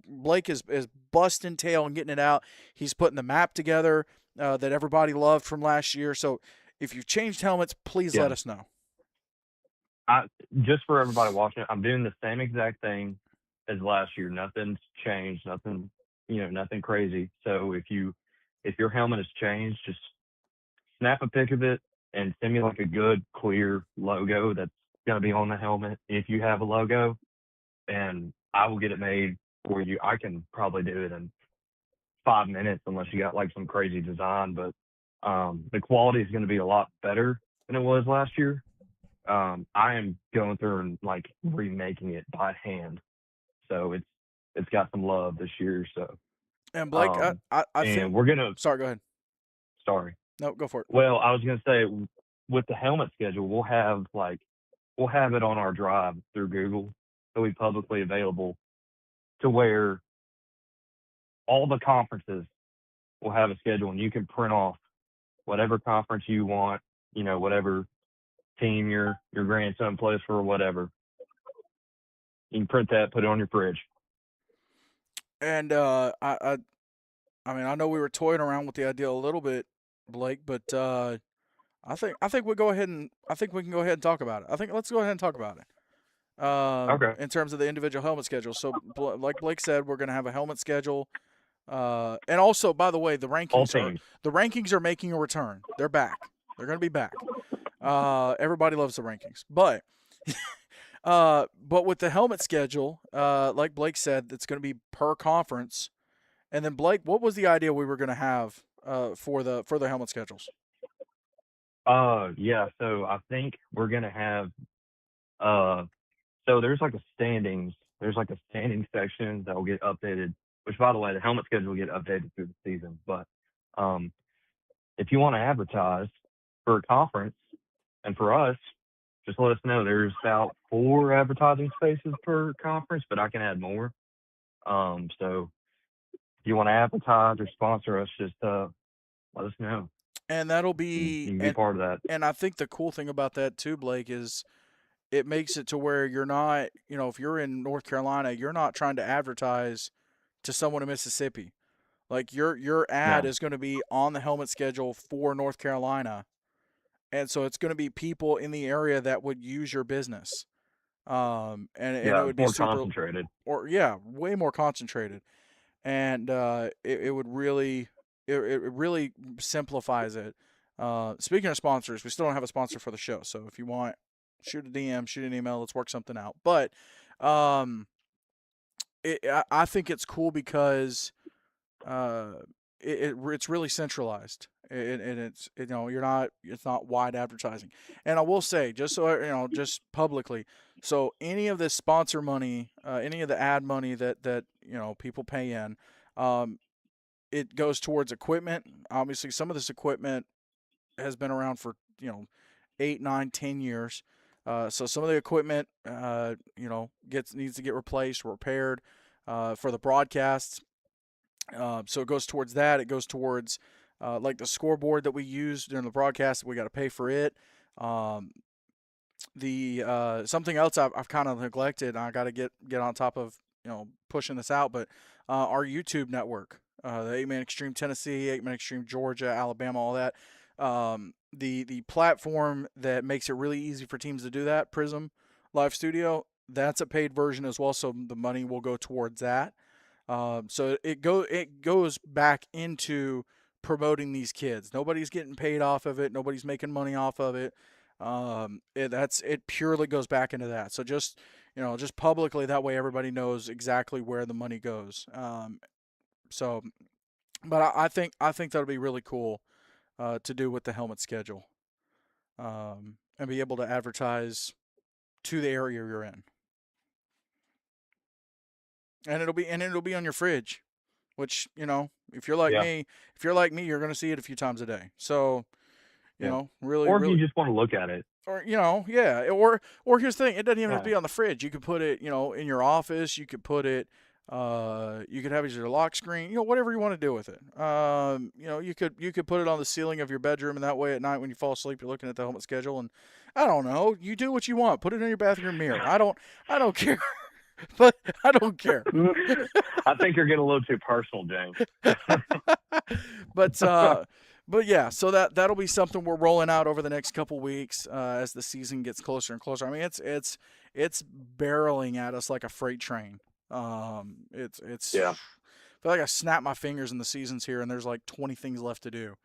Blake is busting tail and getting it out. He's putting the map together that everybody loved from last year. So if you've changed helmets, please let us know. Just for everybody watching, I'm doing the same exact thing as last year. Nothing's changed. Nothing crazy. So if your helmet has changed, just snap a pic of it and send me like a good, clear logo that's going to be on the helmet if you have a logo, and I will get it made for you. I can probably do it in 5 minutes unless you got like some crazy design, but the quality is going to be a lot better than it was last year. I am going through and like remaking it by hand. So it's got some love this year. So, and Blake, I think we're going to, sorry, go ahead. Sorry. No, go for it. Well, I was going to say, with the helmet schedule, we'll have it on our drive through Google. It'll be publicly available to where all the conferences will have a schedule, and you can print off whatever conference you want, whatever team your grandson plays for or whatever. You can print that, put it on your fridge. And I mean, I know we were toying around with the idea a little bit, Blake, but I think we can go ahead and talk about it. Let's go ahead and talk about it. Okay. In terms of the individual helmet schedule. So, like Blake said, we're going to have a helmet schedule. And also, by the way, the rankings are making a return. They're back. They're going to be back. Everybody loves the rankings, but with the helmet schedule, like Blake said, it's going to be per conference. And then Blake, what was the idea we were going to have for the helmet schedules? Yeah. So I think we're going to have so there's like a standings section that will get updated, which, by the way, the helmet schedule will get updated through the season. But if you want to advertise for a conference and for us, just let us know. There's about 4 advertising spaces per conference, but I can add more. So if you want to advertise or sponsor us, just let us know. And that'll be, you can be part of that. And I think the cool thing about that too, Blake, is it makes it to where you're not, if you're in North Carolina, you're not trying to advertise to someone in Mississippi. Like your ad is going to be on the helmet schedule for North Carolina. And so it's going to be people in the area that would use your business. And Yeah, it would it's be more super, concentrated. or way more concentrated, and it would really it really simplifies it. Speaking of sponsors, we still don't have a sponsor for the show, so if you want, shoot a DM, shoot an email, let's work something out. But um, I think it's cool because uh, it's really centralized, and it's it's not wide advertising. And I will say, just so just publicly, so any of this sponsor money, any of the ad money that people pay in, um, it goes towards equipment. Obviously, some of this equipment has been around for 8, 9, 10 years. So some of the equipment, needs to get replaced, repaired for the broadcasts. So it goes towards that. It goes towards like the scoreboard that we use during the broadcast. We got to pay for it. Um, the something else I've kind of neglected. And I got to get on top of pushing this out, but our YouTube network, the 8-Man Extreme Tennessee, 8-Man Extreme Georgia, Alabama, all that. The platform that makes it really easy for teams to do that, Prism Live Studio, that's a paid version as well. So the money will go towards that. So it goes back into promoting these kids. Nobody's getting paid off of it. Nobody's making money off of it. It purely goes back into that. So just publicly, that way everybody knows exactly where the money goes. So, but I think that'll be really cool to do with the helmet schedule, and be able to advertise to the area you're in, and it'll be on your fridge, which if you're like Yeah. me, you're gonna see it a few times a day. So Yeah. really, Or if you really, just want to look at it. or yeah, or here's the thing: it doesn't even have to Yeah. be on the fridge. You could put it, in your office. You could put it. You could have it as your lock screen. Whatever you want to do with it. You could put it on the ceiling of your bedroom, and that way at night when you fall asleep, you're looking at the helmet schedule. And I don't know, you do what you want. Put it in your bathroom mirror. I don't care, but I don't care. I think you're getting a little too personal, James. but but yeah, so that'll be something we're rolling out over the next couple weeks as the season gets closer and closer. I mean, it's barreling at us like a freight train. It's Yeah. I feel like I snap my fingers and the season's here, and there's like 20 things left to do.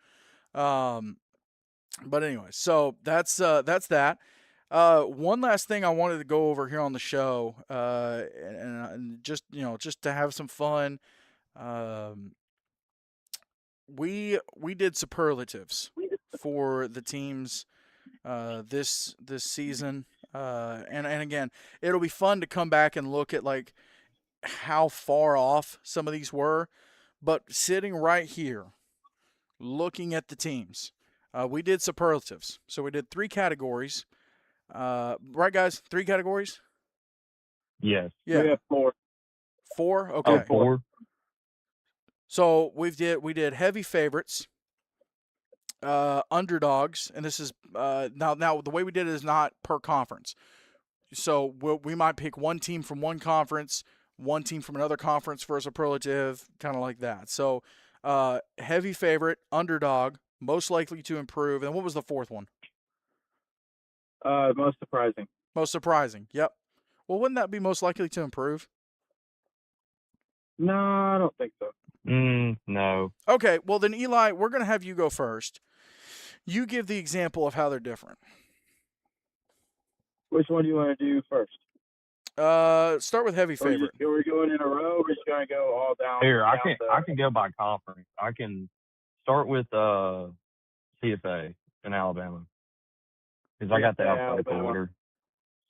Um, but anyway, so that's that. One last thing I wanted to go over here on the show, and just to have some fun. Um, we did superlatives for the teams this season, and again, it'll be fun to come back and look at like how far off some of these were, but sitting right here, looking at the teams, we did superlatives. So we did 3 categories. Right, guys? 3 categories. Yes. Yeah, We have 4. 4. Oh, Okay. 4. So we did heavy favorites, underdogs, and this is now the way we did it is not per conference. So we might pick one team from one conference, one team from another conference for a superlative, kind of like that. So heavy favorite, underdog, most likely to improve, and what was the fourth one? Most surprising. Most surprising. Yep. Well, wouldn't that be most likely to improve? No, I don't think so. No. Okay. Well, then Eli, we're gonna have you go first. You give the example of how they're different. Which one do you want to do first? Start with heavy favorite. Are we going in a row, or are we just going to go all down? Here, I can go by conference. I can start with CFA in Alabama because I got the alphabetical order.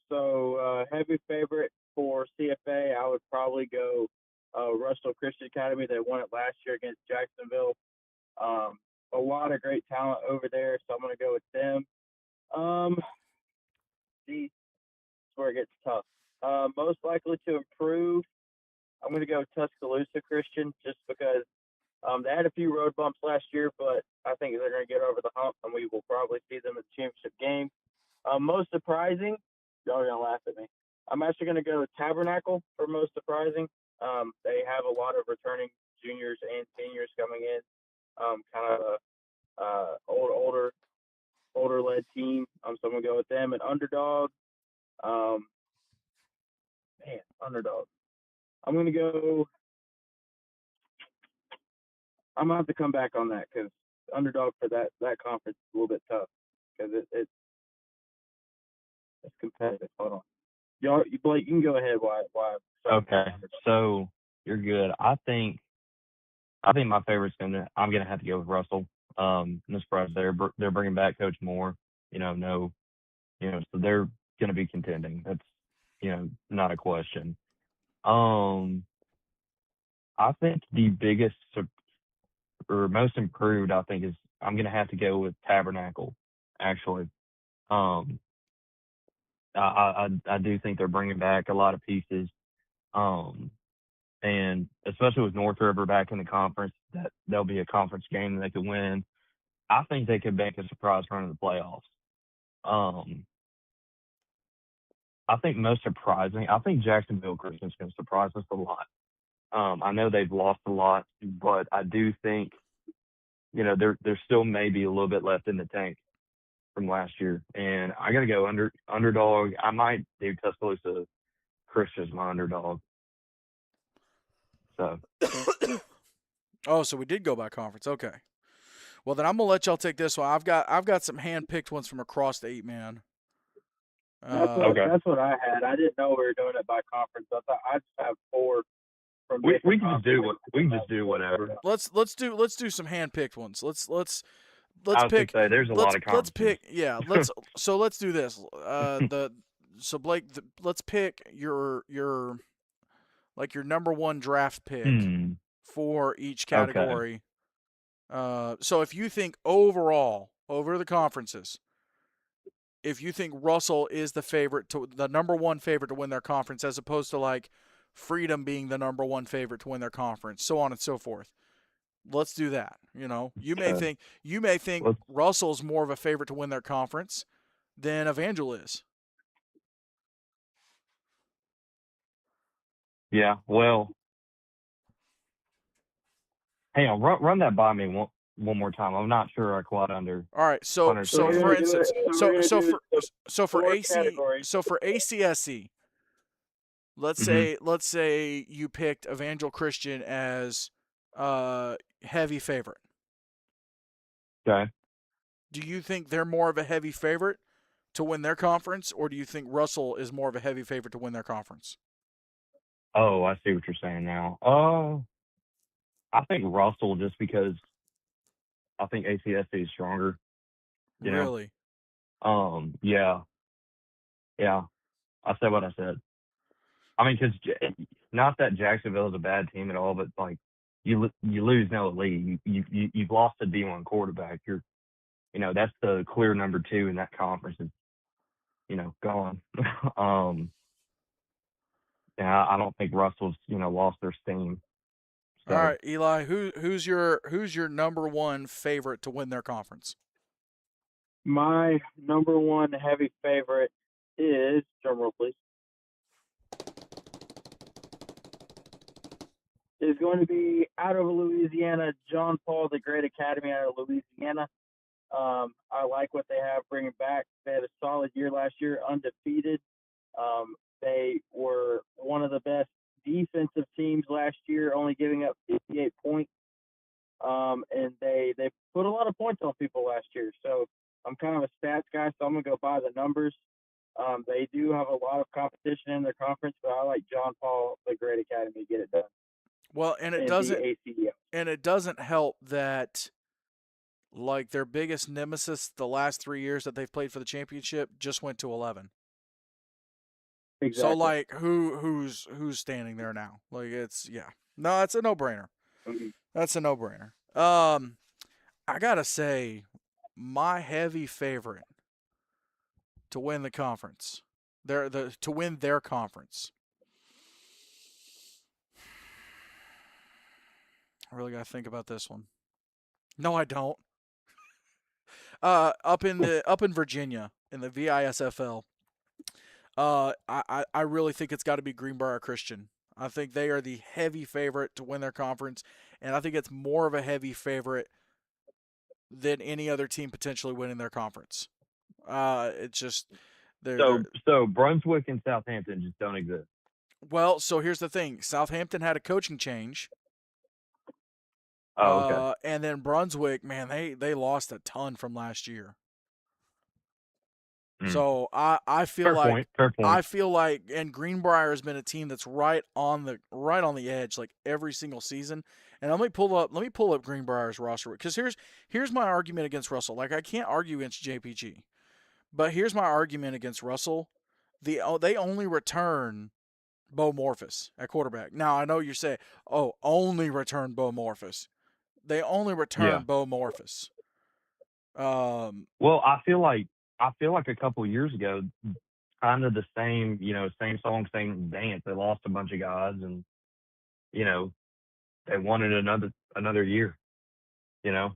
So heavy favorite for CFA, I would probably go Russell Christian Academy. They won it last year against Jacksonville. A lot of great talent over there, so I'm going to go with them. See, that's where it gets tough. Most likely to improve, I'm going to go Tuscaloosa Christian just because they had a few road bumps last year, but I think they're going to get over the hump, and we will probably see them in the championship game. Most surprising, y'all are going to laugh at me. I'm actually going to go Tabernacle for most surprising. They have a lot of returning juniors and seniors coming in. Kind of a older led team. So I'm going to go with them. An underdog. Man, underdog. I'm gonna go. I'm gonna have to come back on that because underdog for that conference is a little bit tough because it's competitive. Hold on, y'all. Blake, you can go ahead. Why? Okay, so you're good. I think my favorite's I'm gonna have to go with Russell. No surprise there. They're bringing back Coach Moore. So they're gonna be contending. That's not a question. I think the biggest or most improved, I think, is I'm gonna have to go with Tabernacle. Actually, um, I do think they're bringing back a lot of pieces. Um, and especially with North River back in the conference, that there'll be a conference game that they could win. I think they could make a surprise run in the playoffs. Um, I think most surprising, I think Jacksonville Christian's going to surprise us a lot. I know they've lost a lot, but I do think there still may be a little bit left in the tank from last year, and I got to go underdog. I might do Tuscaloosa Christian's my underdog. So. Oh, so we did go by conference. Okay. Well, then I'm gonna let y'all take this one. I've got some hand picked ones from across the 8-man. That's what I had. I didn't know we were doing it by conference. I thought I'd just have 4 from. We can just do whatever. Let's do some hand picked ones. Let's I was pick. Gonna say, there's a lot of let's pick. Yeah. Let's do this. Blake, let's pick your number 1 draft pick for each category. Okay. So if you think overall over the conferences, if you think Russell is the number 1 favorite to win their conference, as opposed to like Freedom being the number 1 favorite to win their conference, so on and so forth. Let's do that. You may think Russell's more of a favorite to win their conference than Evangel is. Yeah, well, hang on, run that by me one more time. I'm not sure I quite under. All right, so for instance, for ACSC, let's say you picked Evangel Christian as heavy favorite. Okay. Do you think they're more of a heavy favorite to win their conference, or do you think Russell is more of a heavy favorite to win their conference? Oh, I see what you're saying now. I think Russell, just because I think ACSC is stronger. Really? Yeah. I said what I said. I mean, because not that Jacksonville is a bad team at all, but like you lose Noah Lee, you've lost a D1 quarterback. That's the clear number 2 in that conference. Is gone. Yeah, I don't think Russell's lost their steam. So. All right, Eli, who's your number 1 favorite to win their conference? My number 1 heavy favorite is, drumroll please, is going to be out of Louisiana, John Paul, the Great Academy out of Louisiana. I like what they have bringing back. They had a solid year last year, undefeated. They were one of the best defensive teams last year, only giving up 58 points. And they put a lot of points on people last year. So I'm kind of a stats guy, so I'm going to go by the numbers. They do have a lot of competition in their conference, but I like John Paul, the Great Academy, to get it done. Well, and it doesn't help that like their biggest nemesis the last 3 years that they've played for the championship just went to 11. Exactly. So like who's standing there now? Like it's a no-brainer. Mm-hmm. That's a no-brainer. I gotta say, my heavy favorite to win the conference, to win their conference. I really gotta think about this one. No, I don't. Up in Virginia in the VISFL. I really think it's got to be Greenbrier Christian. I think they are the heavy favorite to win their conference, and I think it's more of a heavy favorite than any other team potentially winning their conference. It's just so Brunswick and Southampton just don't exist. Well, so here's the thing: Southampton had a coaching change. Oh, okay. And then Brunswick, man, they lost a ton from last year. Mm. So I feel Fair like point. Fair point. and Greenbrier has been a team that's right on the edge like every single season. And let me pull up Greenbrier's roster because here's my argument against Russell. Like I can't argue against JPG, but here's my argument against Russell. They only return Bo Morphus at quarterback. Now I know you're saying, oh, only return Bo Morphus. They only return Yeah. Bo Morphus. Well, I feel like a couple years ago, kind of the same, same song, same dance. They lost a bunch of guys, and you know, they wanted another year. You know,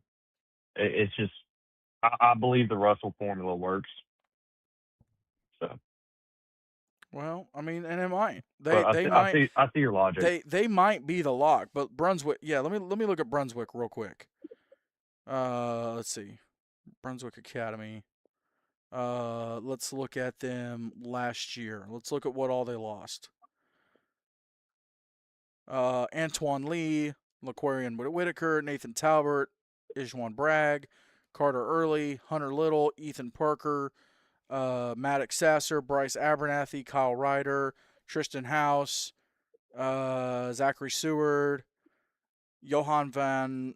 it's just I believe the Russell formula works. So, Well, I mean, and it might. but I They see, I might see, I see your logic. they might be the lock, but Brunswick. Yeah, let me look at Brunswick real quick. Let's see, Brunswick Academy. Let's look at them last year. Let's look at what all they lost. Antoine Lee, Laquarian Whitaker, Nathan Talbert, Ishwan Bragg, Carter Early, Hunter Little, Ethan Parker, Maddox Sasser, Bryce Abernathy, Kyle Ryder, Tristan House, Zachary Seward, Johan van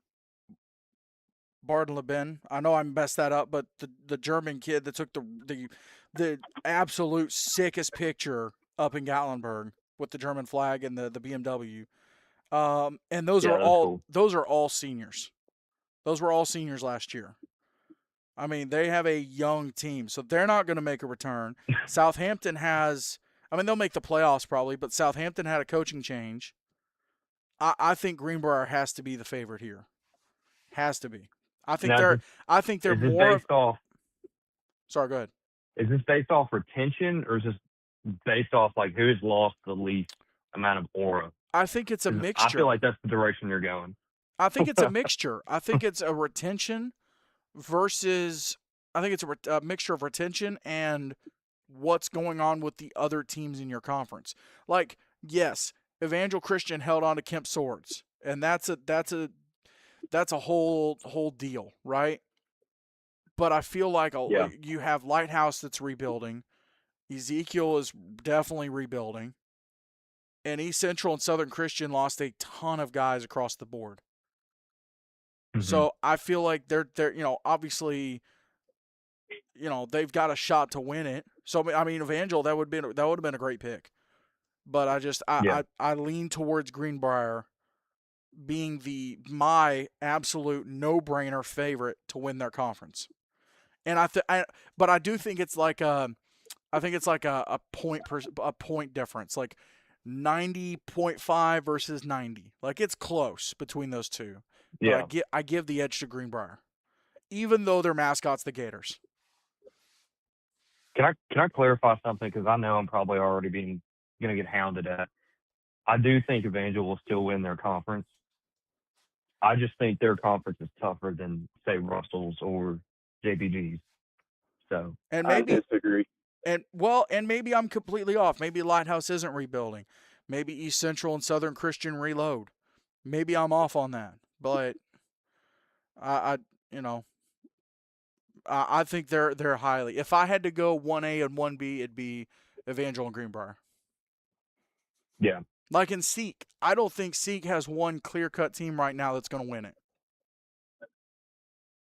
Bardenleben. I know I messed that up, but the German kid that took the absolute sickest picture up in Gatlinburg with the German flag and the BMW. And Yeah, that's cool. those are all seniors. Those were all seniors last year. I mean, they have a young team, so they're not going to make a return. Southampton has, I mean, they'll make the playoffs probably, but Southampton had a coaching change. I think Greenbrier has to be the favorite here. Has to be. I think Now, they're. I think they're is this more of. based off? Sorry, go ahead. Is this based off retention, or is this based off like who's lost the least amount of aura? I think it's a 'Cause I feel mixture. like that's the direction you're going. I think it's a mixture. I think it's a retention versus. I think it's a mixture of retention and what's going on with the other teams in your conference. Like, yes, Evangel Christian held on to Kemp Swords, and that's a whole deal, right? But I feel like Yeah. you have Lighthouse that's rebuilding. Ezekiel is definitely rebuilding. And East Central and Southern Christian lost a ton of guys across the board. Mm-hmm. So I feel like they're obviously they've got a shot to win it. So I mean Evangel that would have been a great pick. But Yeah. I lean towards Greenbrier being my absolute no-brainer favorite to win their conference. And but I do think it's like a point difference, like 90.5 versus 90. Like it's close between those two. Yeah. But I give the edge to Greenbrier, even though their mascot's the Gators. Can I clarify something? Because I know I'm probably already going to get hounded at. I do think Evangel will still win their conference. I just think their conference is tougher than say Russell's or JPG's. So And I maybe disagree. and maybe I'm completely off. Maybe Lighthouse isn't rebuilding. Maybe East Central and Southern Christian reload. Maybe I'm off on that. But I you know I think they're highly. If I had to go 1A and 1B, it'd be Evangel and Greenbrier. yeah. Like in Seek, I don't think Seek has one clear-cut team right now that's going to win it.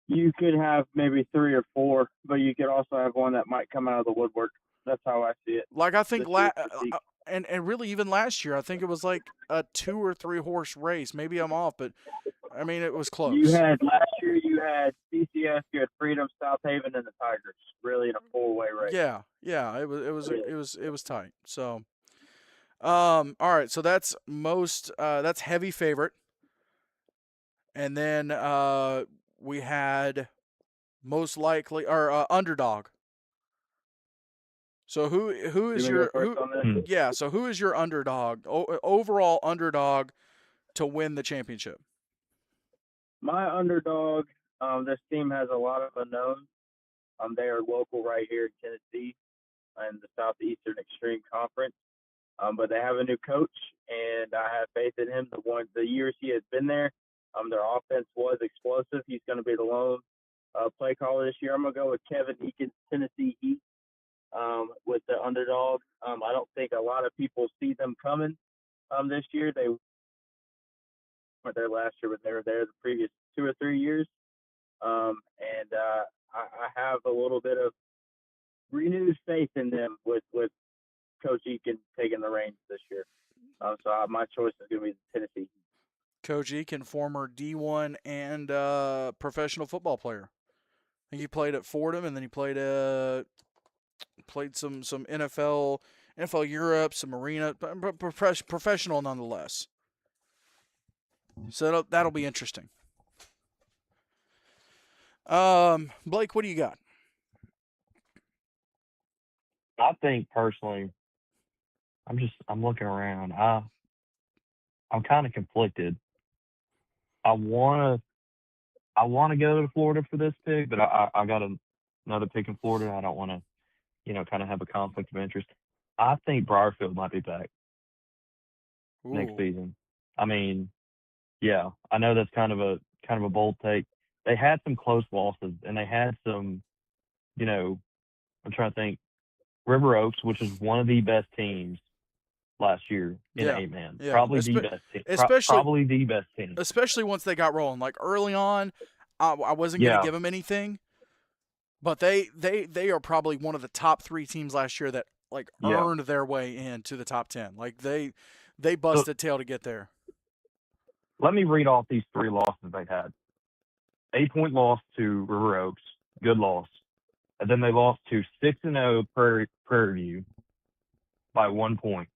You could have maybe 3 or 4, but you could also have one that might come out of the woodwork. That's how I see it. Like I think Seek. and really even last year, I think it was like a 2 or 3 horse race. Maybe I'm off, but I mean it was close. You had last year. You had CCS. You had Freedom, South Haven, and the Tigers. Really in a 4-way race. Yeah, it was tight. So, all right, so that's that's heavy favorite, and then we had most likely or underdog. So who is You wanna your go first on this? yeah? So who is your underdog? Overall underdog to win the championship? My underdog. This team has a lot of unknowns. They are local right here in Tennessee in the Southeastern Extreme Conference. But they have a new coach, and I have faith in him. The years he has been there, their offense was explosive. He's going to be the lone play caller this year. I'm going to go with Kevin Eakins, Tennessee Heat, with the underdog. I don't think a lot of people see them coming this year. They weren't there last year, but they were there the previous 2 or 3 years. I have a little bit of renewed faith in them with Coach Eakin taking the reins this year. My choice is going to be the Tennessee. Coach Eakin, former D1 and professional football player. I think he played at Fordham, and then he played some NFL Europe, some arena, professional nonetheless. So that'll be interesting. Blake, what do you got? I think personally, I'm looking around. I'm kind of conflicted. I want to go to Florida for this pick, but I got another pick in Florida. I don't want to, kind of have a conflict of interest. I think Briarfield might be back next season. I mean, yeah, I know that's kind of a bold take. They had some close losses, and they had some, I'm trying to think, River Oaks, which is one of the best teams last year in 8-man. Yeah. Probably the best team. Probably the best team. Especially once they got rolling. Like early on, I wasn't going to give them anything, but they are probably one of the top 3 teams last year that earned their way into the top 10. Like they busted tail to get there. Let me read off these 3 losses they had. 8-point loss to River Oaks, good loss. And then they lost to 6-0 Prairie View by 1 point.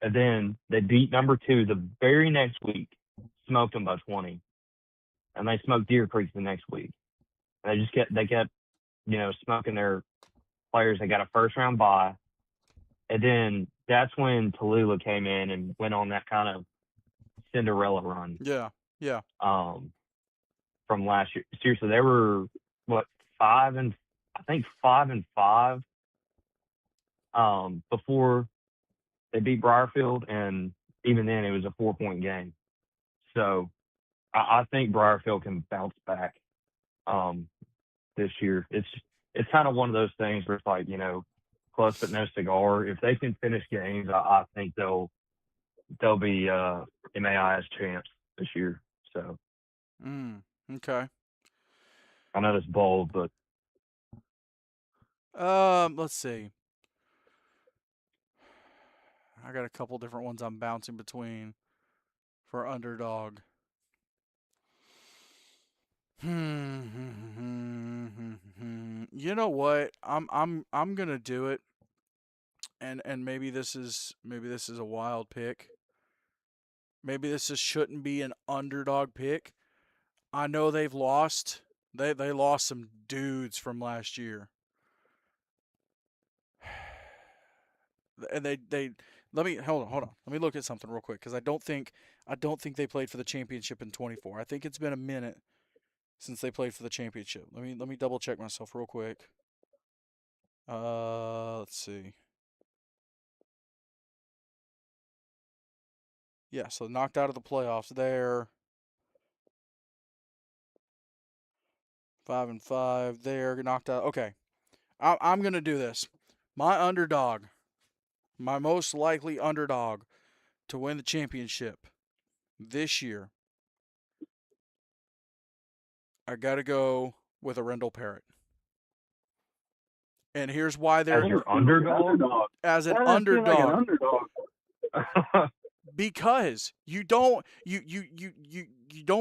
And then they beat number 2 the very next week, smoked them by 20. And they smoked Deer Creek the next week. And they kept smoking their players. They got a first-round bye. And then that's when Tallulah came in and went on that kind of Cinderella run. Yeah. From last year. Seriously, they were, 5-5 before they beat Briarfield, and even then it was a 4-point game. So I think Briarfield can bounce back this year. It's kind of one of those things where it's like, close but no cigar. If they can finish games, I think they'll be MAI's champs this year. So okay. I know it's bold, but let's see. I got a couple different ones I'm bouncing between for underdog. You know what? I'm gonna do it, and maybe this is a wild pick. Maybe this shouldn't be an underdog pick. I know they've lost. They lost some dudes from last year. And they let me hold on. Let me look at something real quick because I don't think they played for the championship in 24. I think it's been a minute since they played for the championship. Let me double check myself real quick. Let's see. Yeah, so knocked out of the playoffs there. 5-5 there, knocked out. Okay, I'm gonna do this. My underdog, my most likely underdog to win the championship this year, I gotta go with Arundel Parrott. And here's why they're as your underdog. As an underdog. Like an underdog. Because you don't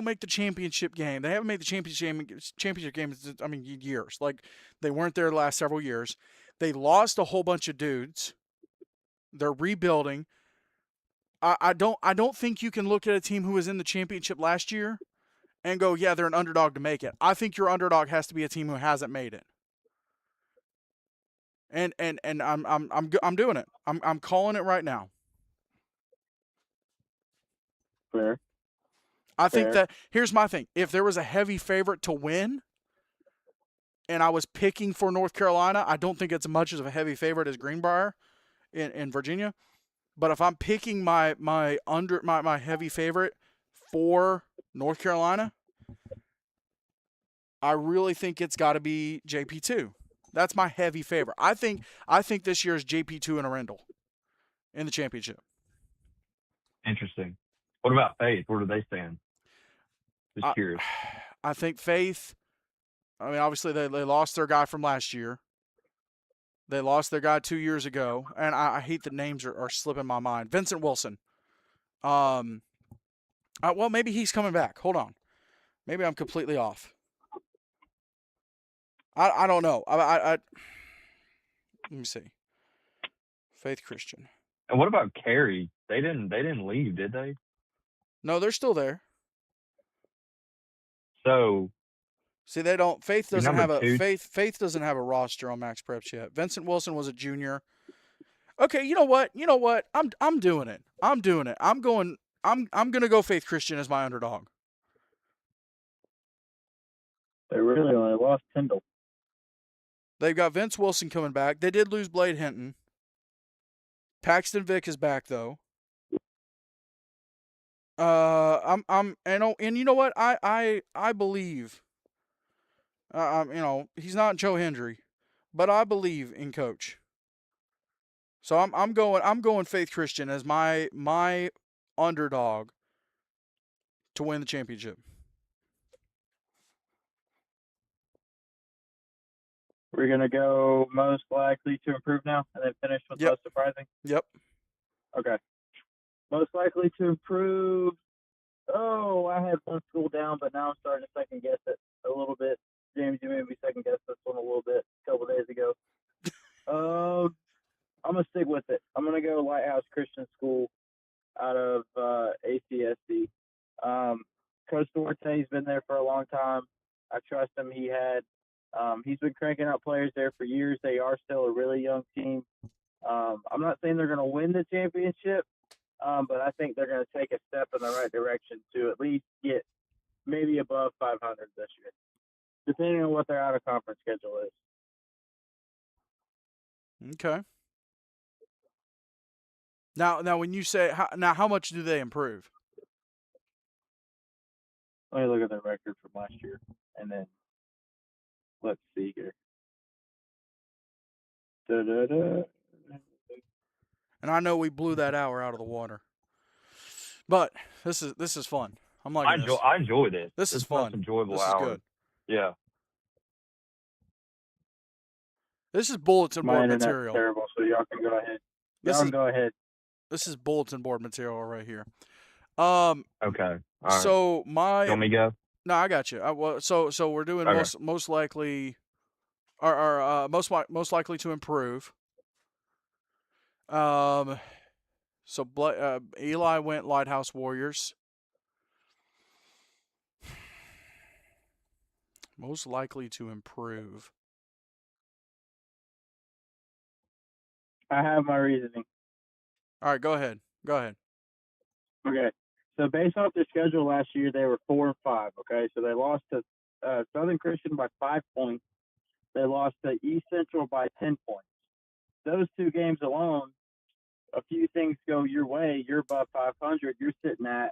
make the championship game. They haven't made the championship game. Years. Like they weren't there the last several years. They lost a whole bunch of dudes. They're rebuilding. I don't think you can look at a team who was in the championship last year and go, yeah, they're an underdog to make it. I think your underdog has to be a team who hasn't made it. And I'm doing it. I'm calling it right now. Fair. I think that here's my thing. If there was a heavy favorite to win and I was picking for North Carolina, I don't think it's as much of a heavy favorite as Greenbrier. in Virginia. But if I'm picking my heavy favorite for North Carolina, I really think it's got to be JP2. That's my heavy favorite. I think this year is JP2 and Arundel in the championship. Interesting. What about Faith? Where do they stand? Just curious. I think Faith. I mean, obviously they lost their guy from last year. They lost their guy 2 years ago, and I hate the names are slipping my mind. Vincent Wilson. Well, maybe he's coming back. Hold on. Maybe I'm completely off. I don't know. Let me see. Faith Christian. And what about Carey? They didn't leave, did they? No, they're still there. So see, they don't. Faith doesn't have two. Faith doesn't have a roster on Max Preps yet. Vincent Wilson was a junior. Okay, you know what? I'm doing it. I'm going. I'm gonna go Faith Christian as my underdog. They really only lost Tyndall. They've got Vince Wilson coming back. They did lose Blade Hinton. Paxton Vick is back though. And you know what? I believe. He's not Joe Hendry, but I believe in Coach. So I'm going Faith Christian as my underdog to win the championship. We're gonna go most likely to improve now, and then finish with most surprising. Yep. Okay. Most likely to improve. Oh, I had one school down, but now I'm starting to second guess it a little bit. James, you made me second guess this one a little bit a couple days ago. I'm gonna stick with it. I'm gonna go Lighthouse Christian School out of ACSC. Coach Duarte's been there for a long time. I trust him. He's been cranking out players there for years. They are still a really young team. I'm not saying they're going to win the championship, but I think they're going to take a step in the right direction to at least get maybe above 500 this year, depending on what their out-of-conference schedule is. Okay. Now, when you say how much do they improve? Let me look at their record from last year, and then let's see here. And I know we blew that hour out of the water, but this is fun. I'm liking this. I enjoy this. This is fun. Enjoyable this hour. Is good. Yeah. This is bulletin board material. Terrible, so y'all can go ahead. Go ahead. This is bulletin board material right here. Okay. All right. So you want me to go? No, I got you. So we're doing most likely, or most likely to improve. So Eli went Lighthouse Warriors. Most likely to improve. I have my reasoning. All right, go ahead. Okay. So based off their schedule last year, they were 4-5. Okay, so they lost to Southern Christian by 5 points. They lost to East Central by 10 points. Those two games alone, a few things go your way. You're above 500. You're sitting at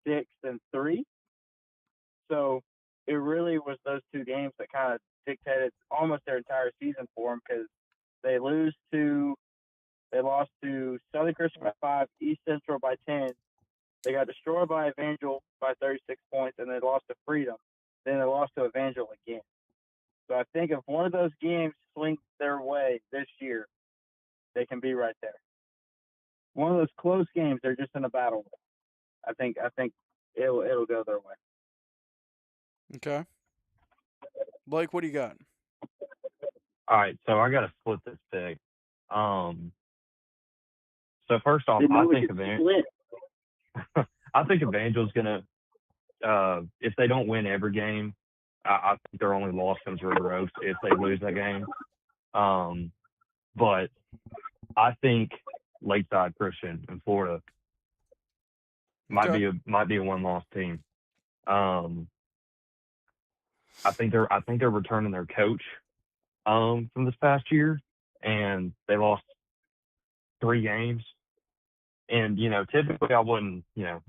6-3. So it really was those two games that kind of dictated almost their entire season for them, because they lost to Southern Christian by 5, East Central by 10. They got destroyed by Evangel by 36 points, and they lost to Freedom. Then they lost to Evangel again. So I think if one of those games swings their way this year, they can be right there. One of those close games, they're just in a battle with. I think it'll go their way. Okay. Blake, what do you got? All right, so I got to split this pick. So first off, I think Evangel's gonna. If they don't win every game, I think their only loss comes River Oaks if they lose that game. But I think Lakeside Christian in Florida might be a one-loss team. I think they're returning their coach from this past year. and they lost 3 games. And typically I wouldn't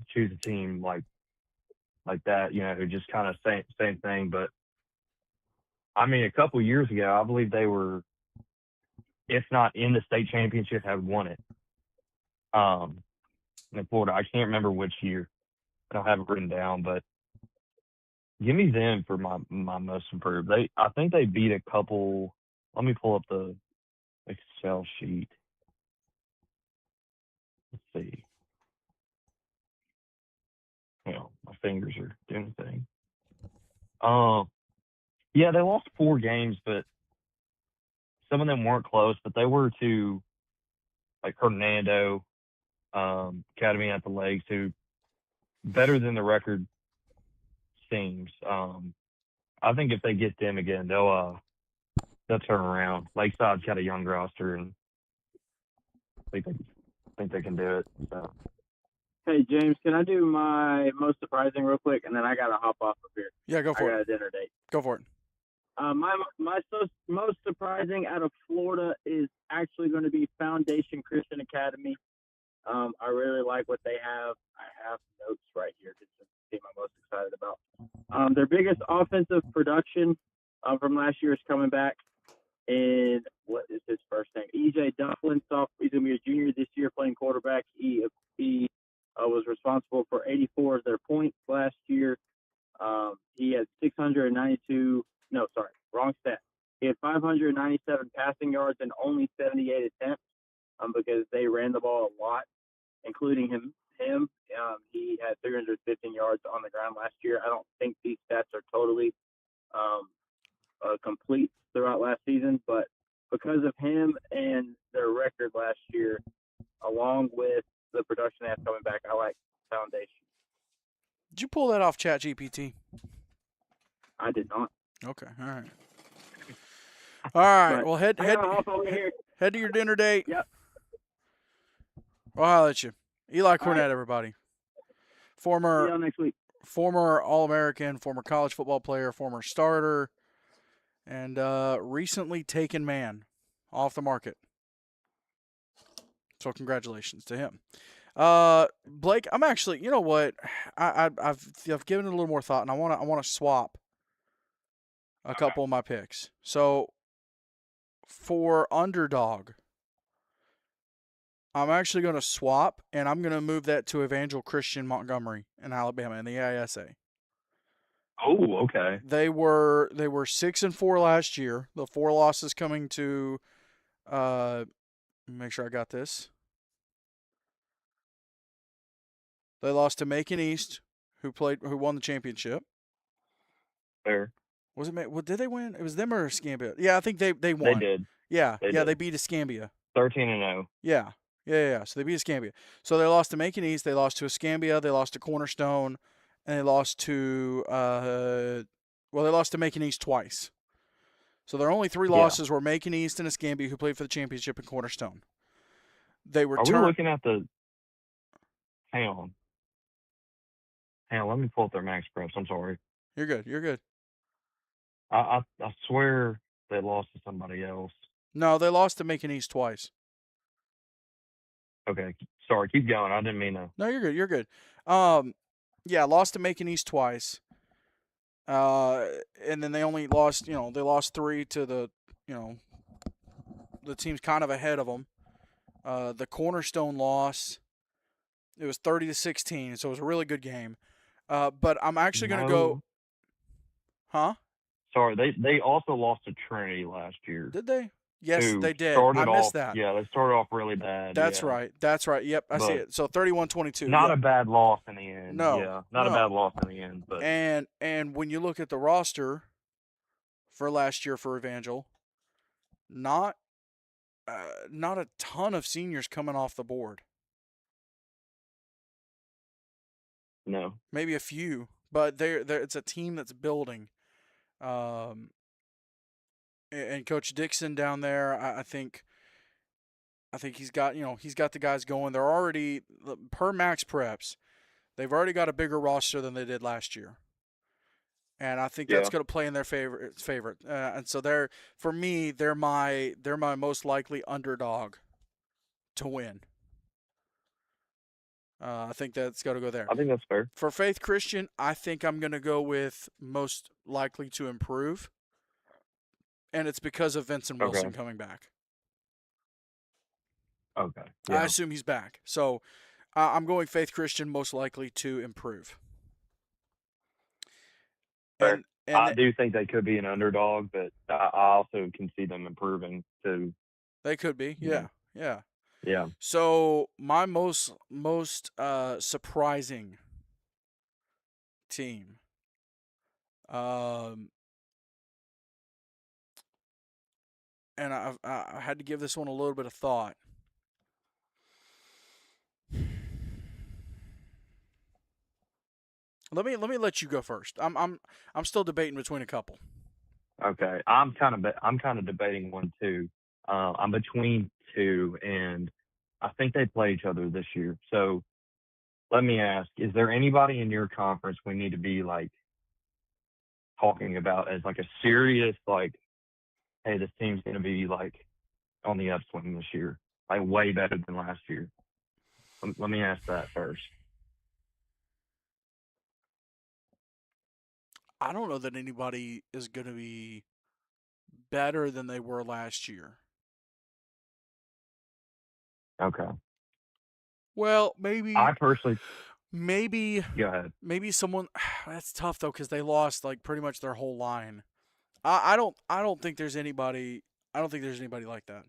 choose a team like that, who just kind of same thing. But I mean, a couple years ago, I believe they were, if not in the state championship, had won it. In Florida, I can't remember which year. I don't have it written down, but give me them for my most improved. I think they beat a couple. Let me pull up the Excel sheet. Let's see. My fingers are doing the thing. Yeah, they lost 4 games, but some of them weren't close. But they were to like Hernando, Academy at the Lakes, who better than the record seems. I think if they get them again, they'll turn around. Lakeside's got a young roster, and I think they can do it. So. Hey, James, can I do my most surprising real quick, and then I gotta hop off of here. Yeah, go for I got it. a dinner date. Go for it. My most surprising out of Florida is actually going to be Foundation Christian Academy. I really like what they have. I have notes right here. This is the team I'm most excited about. Their biggest offensive production from last year is coming back. And what is his first name? EJ Dufflin. He's going to be a junior this year playing quarterback. He was responsible for 84 of their points last year. He had 692. No, sorry, wrong stat. He had 597 passing yards and only 78 attempts because they ran the ball a lot, including him. He had 315 yards on the ground last year. I don't think these stats are totally complete throughout last season, but because of him and their record last year, along with the production they have coming back, I like Foundation. Did you pull that off ChatGPT? I did not. Okay, all right. All right, But well, head to your dinner date. Yep. I'll holler at you. Eli Cornett, right. everybody. See y'all next week. Former All-American, former college football player, former starter, and recently taken man off the market. So congratulations to him. Blake, I'm actually, you know what? I've given it a little more thought, and I want to swap a couple of my picks. So for underdog, I'm actually going to swap, and I'm going to move that to Evangel Christian Montgomery in Alabama in the AISA. Oh, okay. They were 6-4 last year. The 4 losses coming to make sure I got this. They lost to Macon East, who won the championship. Fair. Was it? Well, did they win? It was them or Escambia? Yeah, I think they won. They did. Yeah, they did. They beat Escambia. 13-0. Yeah. So they beat Escambia. So they lost to Macon East. They lost to Escambia. They lost to Cornerstone, and they lost to they lost to Macon East twice. So their only 3 losses were Macon East and Escambia, who played for the championship in Cornerstone. They were. Are we looking at the? Hang on. Let me pull up their max preps. I'm sorry. You're good. I swear they lost to somebody else. No, they lost to Macon East twice. Okay, sorry. Keep going. I didn't mean to. No, you're good. Lost to Macon East twice. And then they only lost. They lost 3 to the the teams kind of ahead of them. The Cornerstone loss, it was 30-16, so it was a really good game. But I'm actually going to go. Huh? Sorry, they also lost to Trinity last year. Did they? Yes, they did. I missed that. Yeah, they started off really bad. That's right. Yep, I see it. So 31-22. Not a bad loss in the end. No. Yeah, not a bad loss in the end. But and when you look at the roster for last year for Evangel, not a ton of seniors coming off the board. No. Maybe a few, but it's a team that's building. And Coach Dixon down there, I think he's got the guys going. They're already, per max preps, they've already got a bigger roster than they did last year. and I think that's Yeah. going to play in their favorite. And so for me, they're my most likely underdog to win. I think that's got to go there. I think that's fair. For Faith Christian, I think I'm going to go with most likely to improve, and it's because of Vincent Okay. Wilson coming back. Okay. I Yeah. assume he's back. So I'm going Faith Christian most likely to improve. Fair. And I do think they could be an underdog, but I also can see them improving too. they could be, You know. yeah. Yeah. So my most surprising team, um, and I had to give this one a little bit of thought. Let you go first. I'm still debating between a couple. Okay. I'm kind of debating one too. I'm between two, and I think they play each other this year. So let me ask: is there anybody in your conference we need to be like talking about as like a serious like, hey, this team's going to be like on the upswing this year, like way better than last year? Let me ask that first. I don't know that anybody is going to be better than they were last year. Okay. Well, I personally maybe go ahead. maybe someone. That's tough though because they lost like pretty much their whole line. I don't think there's anybody. I don't think there's anybody like that.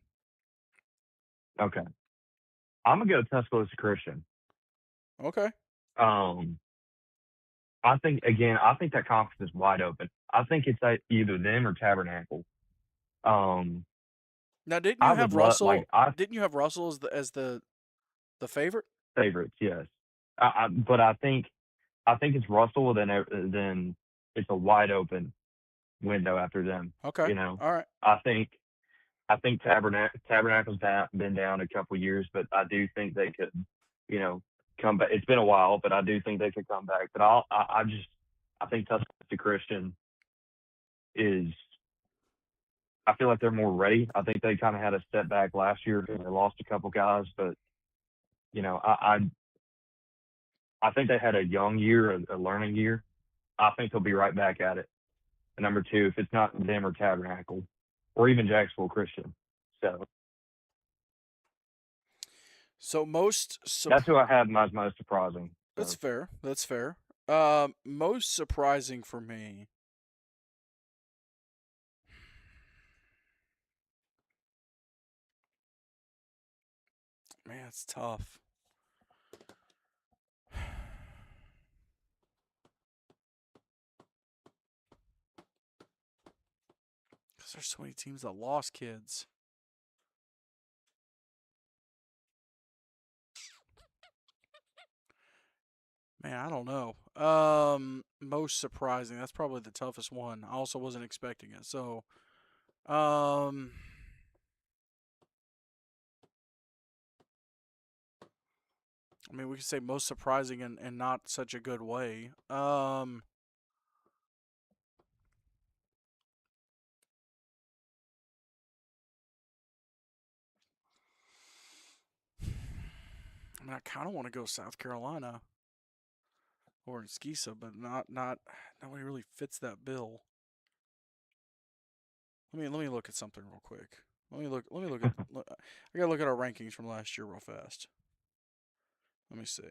Okay. I'm gonna go Tuscaloosa Christian. Okay. Um, I think that conference is wide open. I think it's either them or Tabernacle. Um, Now, didn't you I would have love like Russell? I Didn't you have Russell as the favorite? favorites, yes. But I think it's Russell. Then it's a wide open window after them. Okay. You know, All right. I think Tabernacle's been down a couple years, but I do think they could, you know, come back. It's been a while, but I do think they could come back. But I think Tuscaloosa Christian is. I feel like they're more ready. I think they kind of had a setback last year because they lost a couple guys, but you know, I think they had a young year, a learning year. I think they'll be right back at it. And number two, if it's not them or Tabernacle, or even Jacksonville Christian, so So that's who I have as most surprising. that's So fair. That's fair. Most surprising for me. Man, it's tough. Because there's so many teams that lost kids. Man, I don't know. Most surprising. That's probably the toughest one. I also wasn't expecting it. So, um, I mean, we could say most surprising and not such a good way. I mean, I kind of want to go South Carolina or in Skisa, but not nobody really fits that bill. Let me look at something real quick. Let me look at. I gotta look at our rankings from last year real fast. Let me see.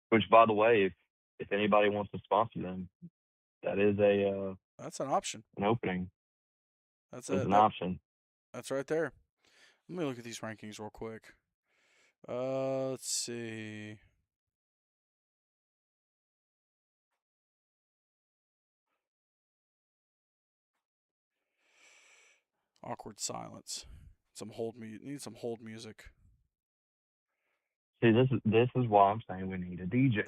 which, by the way, if anybody wants to sponsor them, that is That's an option. an opening. That's There's a an that option. that's right there. Let me look at these rankings real quick. Let's see. Awkward silence. Need some hold music. See, this is why I'm saying we need a DJ,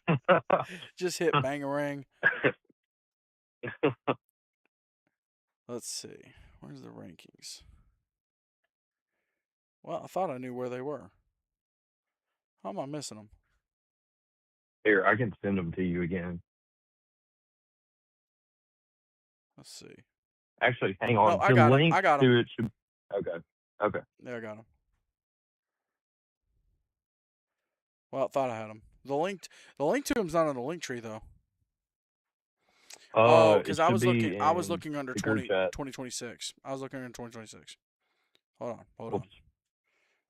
James. Just hit bangarang. Let's see. Where's the rankings? Well, I thought I knew where they were. How am I missing them? Here, I can send them to you again. Let's see. Actually, hang on. No, I The got him. link I got to him. it should. Okay. Okay. There, I got him. Well, I thought I had him. The link to him's not on the link tree though. Oh, It because I should was be looking in under the group chat. 2026. I was looking under 2026. Hold on. Oops.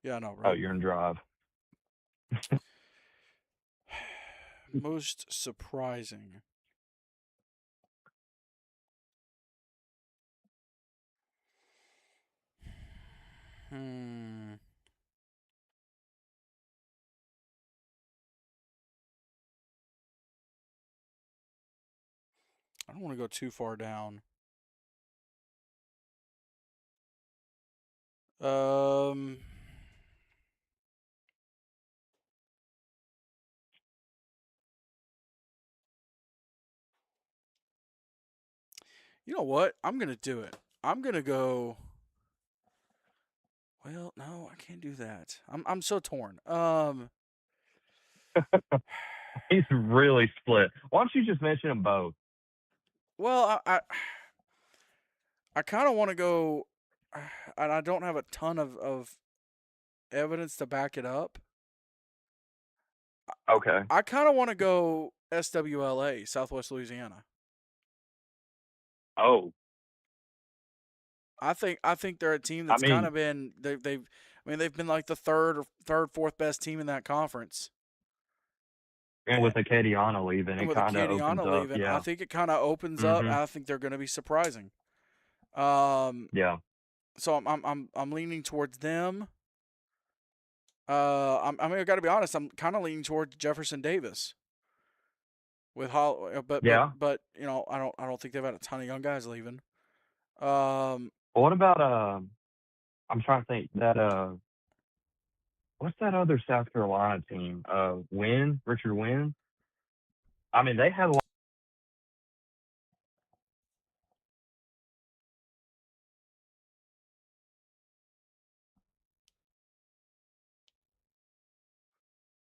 Yeah, I know, Oh, right? you're in Drive. Most surprising. I don't want to go too far down. You know what? I'm gonna do it. I'm gonna go. Well, no, I can't do that. I'm so torn. He's really split. Why don't you just mention them both? Well, I kind of want to go, and I don't have a ton of evidence to back it up. Okay. I kind of want to go SWLA, Southwest Louisiana. Oh. I think they're a team that's kind of been they've been like the fourth best team in that conference. And with Acadiana leaving, it kind of opens up. Yeah. I think it kind of opens up. I think they're going to be surprising. Yeah. So I'm leaning towards them. I got to be honest. I'm kind of leaning towards Jefferson Davis. With but you know I don't think they've had a ton of young guys leaving. What about I'm trying to think that what's that other South Carolina team? Richard Wynn. I mean, they had a lot.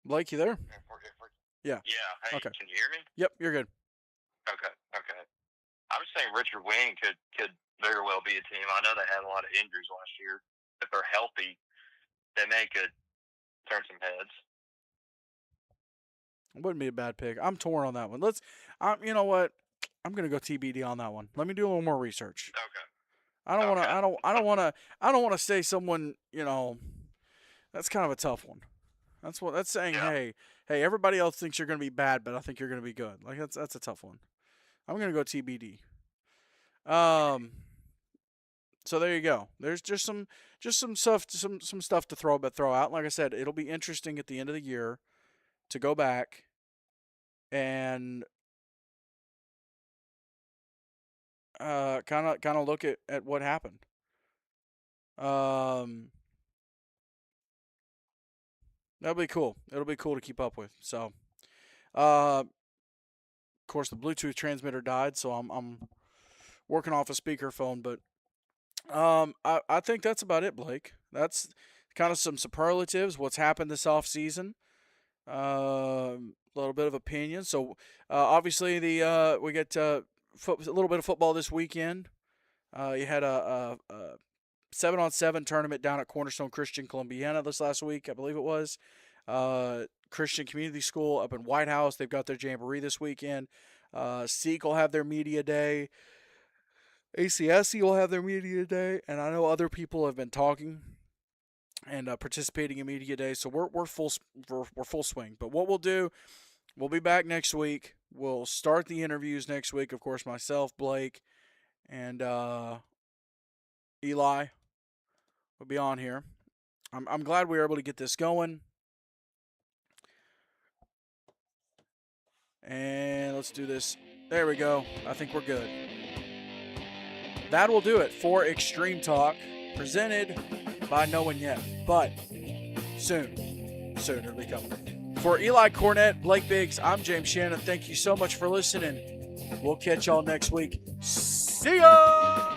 Blake, you there? Yeah. Yeah. Hey, okay. Can you hear me? Yep, you're good. Okay. I was saying Richard Wing could very well be a team. I know they had a lot of injuries last year. If they're healthy, they could turn some heads. It wouldn't be a bad pick. I'm torn on that one. You know what? I'm gonna go TBD on that one. Let me do a little more research. Okay. I don't want to say someone. You know, that's kind of a tough one. That's saying. Yeah. Hey, everybody else thinks you're gonna be bad, but I think you're gonna be good. Like that's a tough one. I'm gonna go TBD. So there you go. There's just some stuff to throw out. Like I said, it'll be interesting at the end of the year to go back and kind of look at what happened. That'll be cool. It'll be cool to keep up with. So, of course, the Bluetooth transmitter died, so I'm working off a speakerphone. But I think that's about it, Blake. That's kind of some superlatives. What's happened this off season. A little bit of opinion. So obviously we get a little bit of football this weekend. You had a 7-on-7 tournament down at Cornerstone Christian Columbiana this last week, I believe it was. Christian Community School up in White House. They've got their jamboree this weekend. Seek will have their media day. ACSC will have their media day, and I know other people have been talking and participating in media day. So we're full swing. But what we'll do, we'll be back next week. We'll start the interviews next week. Of course, myself, Blake, and Eli will be on here. I'm glad we were able to get this going. And let's do this. There we go. I think we're good. That will do it for Extreme Talk, presented by no one yet, but soon it'll be coming. For Eli Cornett, Blake Biggs, I'm James Shannon. Thank you so much for listening. We'll catch y'all next week. See ya!